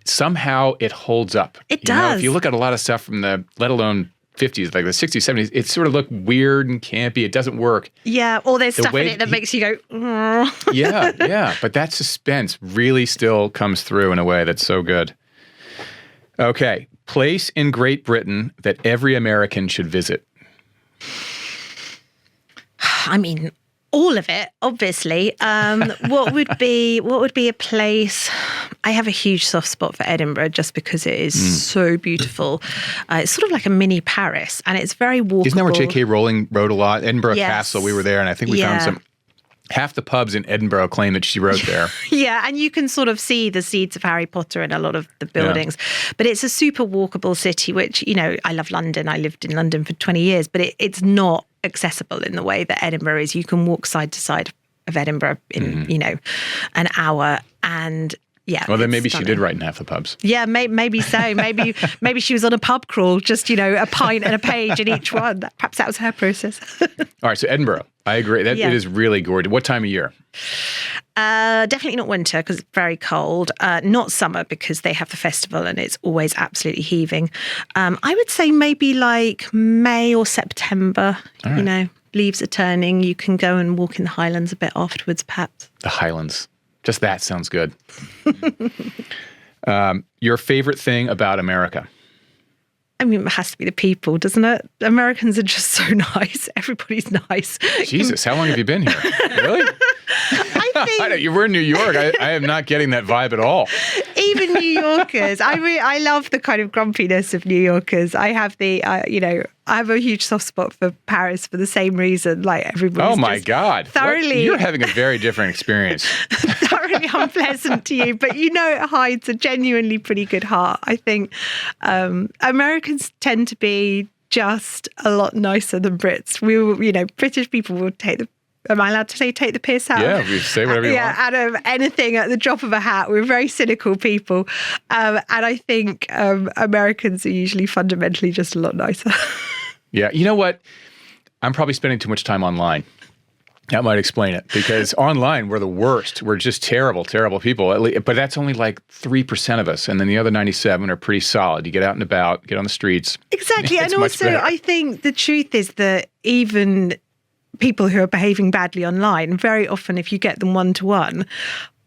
Speaker 1: somehow it holds up.
Speaker 2: It does.
Speaker 1: If you look at a lot of stuff from the, let alone 50s, like the 60s, 70s, it sort of looked weird and campy. It doesn't work.
Speaker 2: Yeah, or there's stuff in it that makes you go,
Speaker 1: yeah. But that suspense really still comes through in a way that's so good. Okay. Place in Great Britain that every American should visit.
Speaker 2: I mean, all of it, obviously. What would be a place? I have a huge soft spot for Edinburgh just because it is so beautiful. It's sort of like a mini Paris, and it's very walkable.
Speaker 1: Isn't that where J.K. Rowling wrote a lot? Edinburgh Castle, we were there, and I think we found some. Half the pubs in Edinburgh claim that she wrote there.
Speaker 2: Yeah, and you can sort of see the seeds of Harry Potter in a lot of the buildings. Yeah. But it's a super walkable city, which, I love London. I lived in London for 20 years, but it's not accessible in the way that Edinburgh is. You can walk side to side of Edinburgh in, an hour. And Yeah.
Speaker 1: Well, then
Speaker 2: it's
Speaker 1: maybe she
Speaker 2: stunning.
Speaker 1: did write in half the pubs.
Speaker 2: Yeah, maybe so. Maybe she was on a pub crawl, just, a pint and a page in each one. Perhaps that was her process.
Speaker 1: All right, so Edinburgh. I agree. That
Speaker 2: Yeah.
Speaker 1: It is really gorgeous. What time of year?
Speaker 2: Definitely not winter because it's very cold. Not summer because they have the festival and it's always absolutely heaving. I would say maybe like May or September.
Speaker 1: All right.
Speaker 2: Leaves are turning. You can go and walk in the Highlands a bit afterwards, perhaps.
Speaker 1: The Highlands. Just that sounds good. Your favorite thing about America?
Speaker 2: I mean, it has to be the people, doesn't it? Americans are just so nice. Everybody's nice.
Speaker 1: Jesus, how long have you been here? Really?
Speaker 2: I think
Speaker 1: We're in New York. I am not getting that vibe at all.
Speaker 2: even New Yorkers, I love the kind of grumpiness of New Yorkers. I have I have a huge soft spot for Paris for the same reason. Like everybody's
Speaker 1: Oh my God.
Speaker 2: thoroughly
Speaker 1: You're having a very different experience.
Speaker 2: thoroughly unpleasant to you, but it hides a genuinely pretty good heart. I think Americans tend to be just a lot nicer than Brits. British people will am I allowed to say take the piss out?
Speaker 1: Yeah, you say whatever you want.
Speaker 2: Out of anything at the drop of a hat. We're very cynical people. And I think Americans are usually fundamentally just a lot nicer.
Speaker 1: Yeah. You know what? I'm probably spending too much time online. That might explain it, because online we're the worst. We're just terrible, terrible people. But that's only like 3% of us. And then the other 97 are pretty solid. You get out and about, get on the streets.
Speaker 2: Exactly.
Speaker 1: It's
Speaker 2: And
Speaker 1: much
Speaker 2: also,
Speaker 1: better.
Speaker 2: I think the truth is that even people who are behaving badly online, very often, if you get them one-to-one,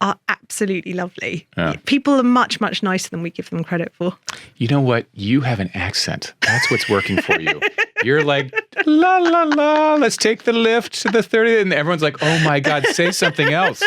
Speaker 2: are absolutely lovely.
Speaker 1: Yeah.
Speaker 2: People are much, much nicer than we give them credit for.
Speaker 1: You know what? You have an accent. That's what's working for you. You're like, la, la, la, let's take the lift to the 30th. And everyone's like, oh my God, say something else.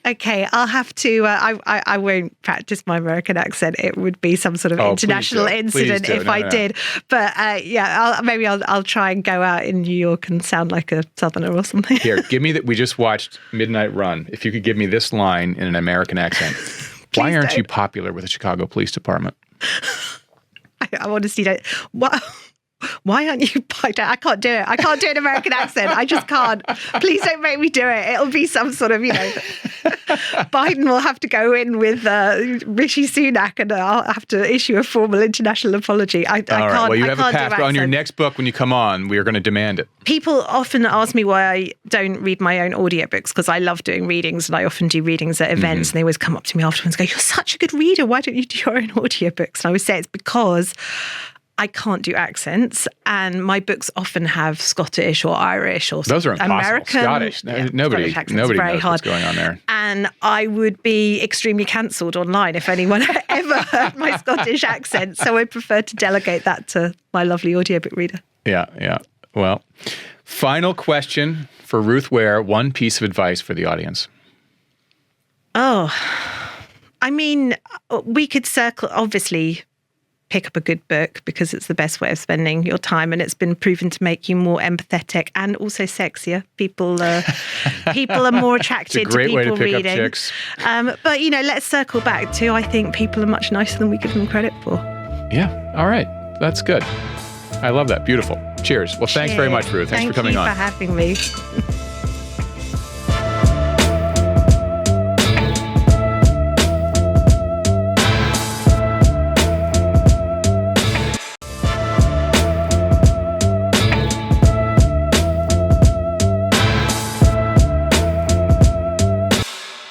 Speaker 2: Okay, I'll have to. I won't practice my American accent. It would be some sort of international incident if I did. But I'll try and go out in New York and sound like a Southerner or something.
Speaker 1: Here, give me that. We just watched Midnight Run. If you could give me this line in an American accent. Why aren't you popular with the Chicago Police Department?
Speaker 2: I honestly don't. Why aren't you? I can't do it. I can't do an American accent. I just can't. Please don't make me do it. It'll be some sort of, Biden will have to go in with Rishi Sunak and I'll have to issue a formal international apology. I can't.
Speaker 1: Well, you have a
Speaker 2: I can't
Speaker 1: pass.
Speaker 2: do
Speaker 1: But on your
Speaker 2: accents.
Speaker 1: next book, when you come on, we are going to demand it.
Speaker 2: People often ask me why I don't read my own audiobooks, because I love doing readings and I often do readings at events and they always come up to me afterwards and go, "You're such a good reader. Why don't you do your own audiobooks?" And I always say it's because I can't do accents, and my books often have Scottish or Irish or
Speaker 1: Those are impossible.
Speaker 2: American.
Speaker 1: Scottish. Nobody
Speaker 2: Scottish accents are very
Speaker 1: knows
Speaker 2: hard.
Speaker 1: what's going on there.
Speaker 2: And I would be extremely cancelled online if anyone ever heard my Scottish accent. So I prefer to delegate that to my lovely audiobook reader.
Speaker 1: Yeah. Well, final question for Ruth Ware. One piece of advice for the audience.
Speaker 2: Oh, I mean, we could obviously pick up a good book because it's the best way of spending your time, and it's been proven to make you more empathetic and also sexier. People are more attracted
Speaker 1: It's a great
Speaker 2: to
Speaker 1: way to
Speaker 2: people
Speaker 1: pick
Speaker 2: reading.
Speaker 1: up chicks.
Speaker 2: But let's circle back to, I think people are much nicer than we give them credit for.
Speaker 1: Yeah. All right. That's good. I love that. Beautiful. Cheers. Well, thanks very much, Ruth. Thanks for coming on.
Speaker 2: Thank you for having me.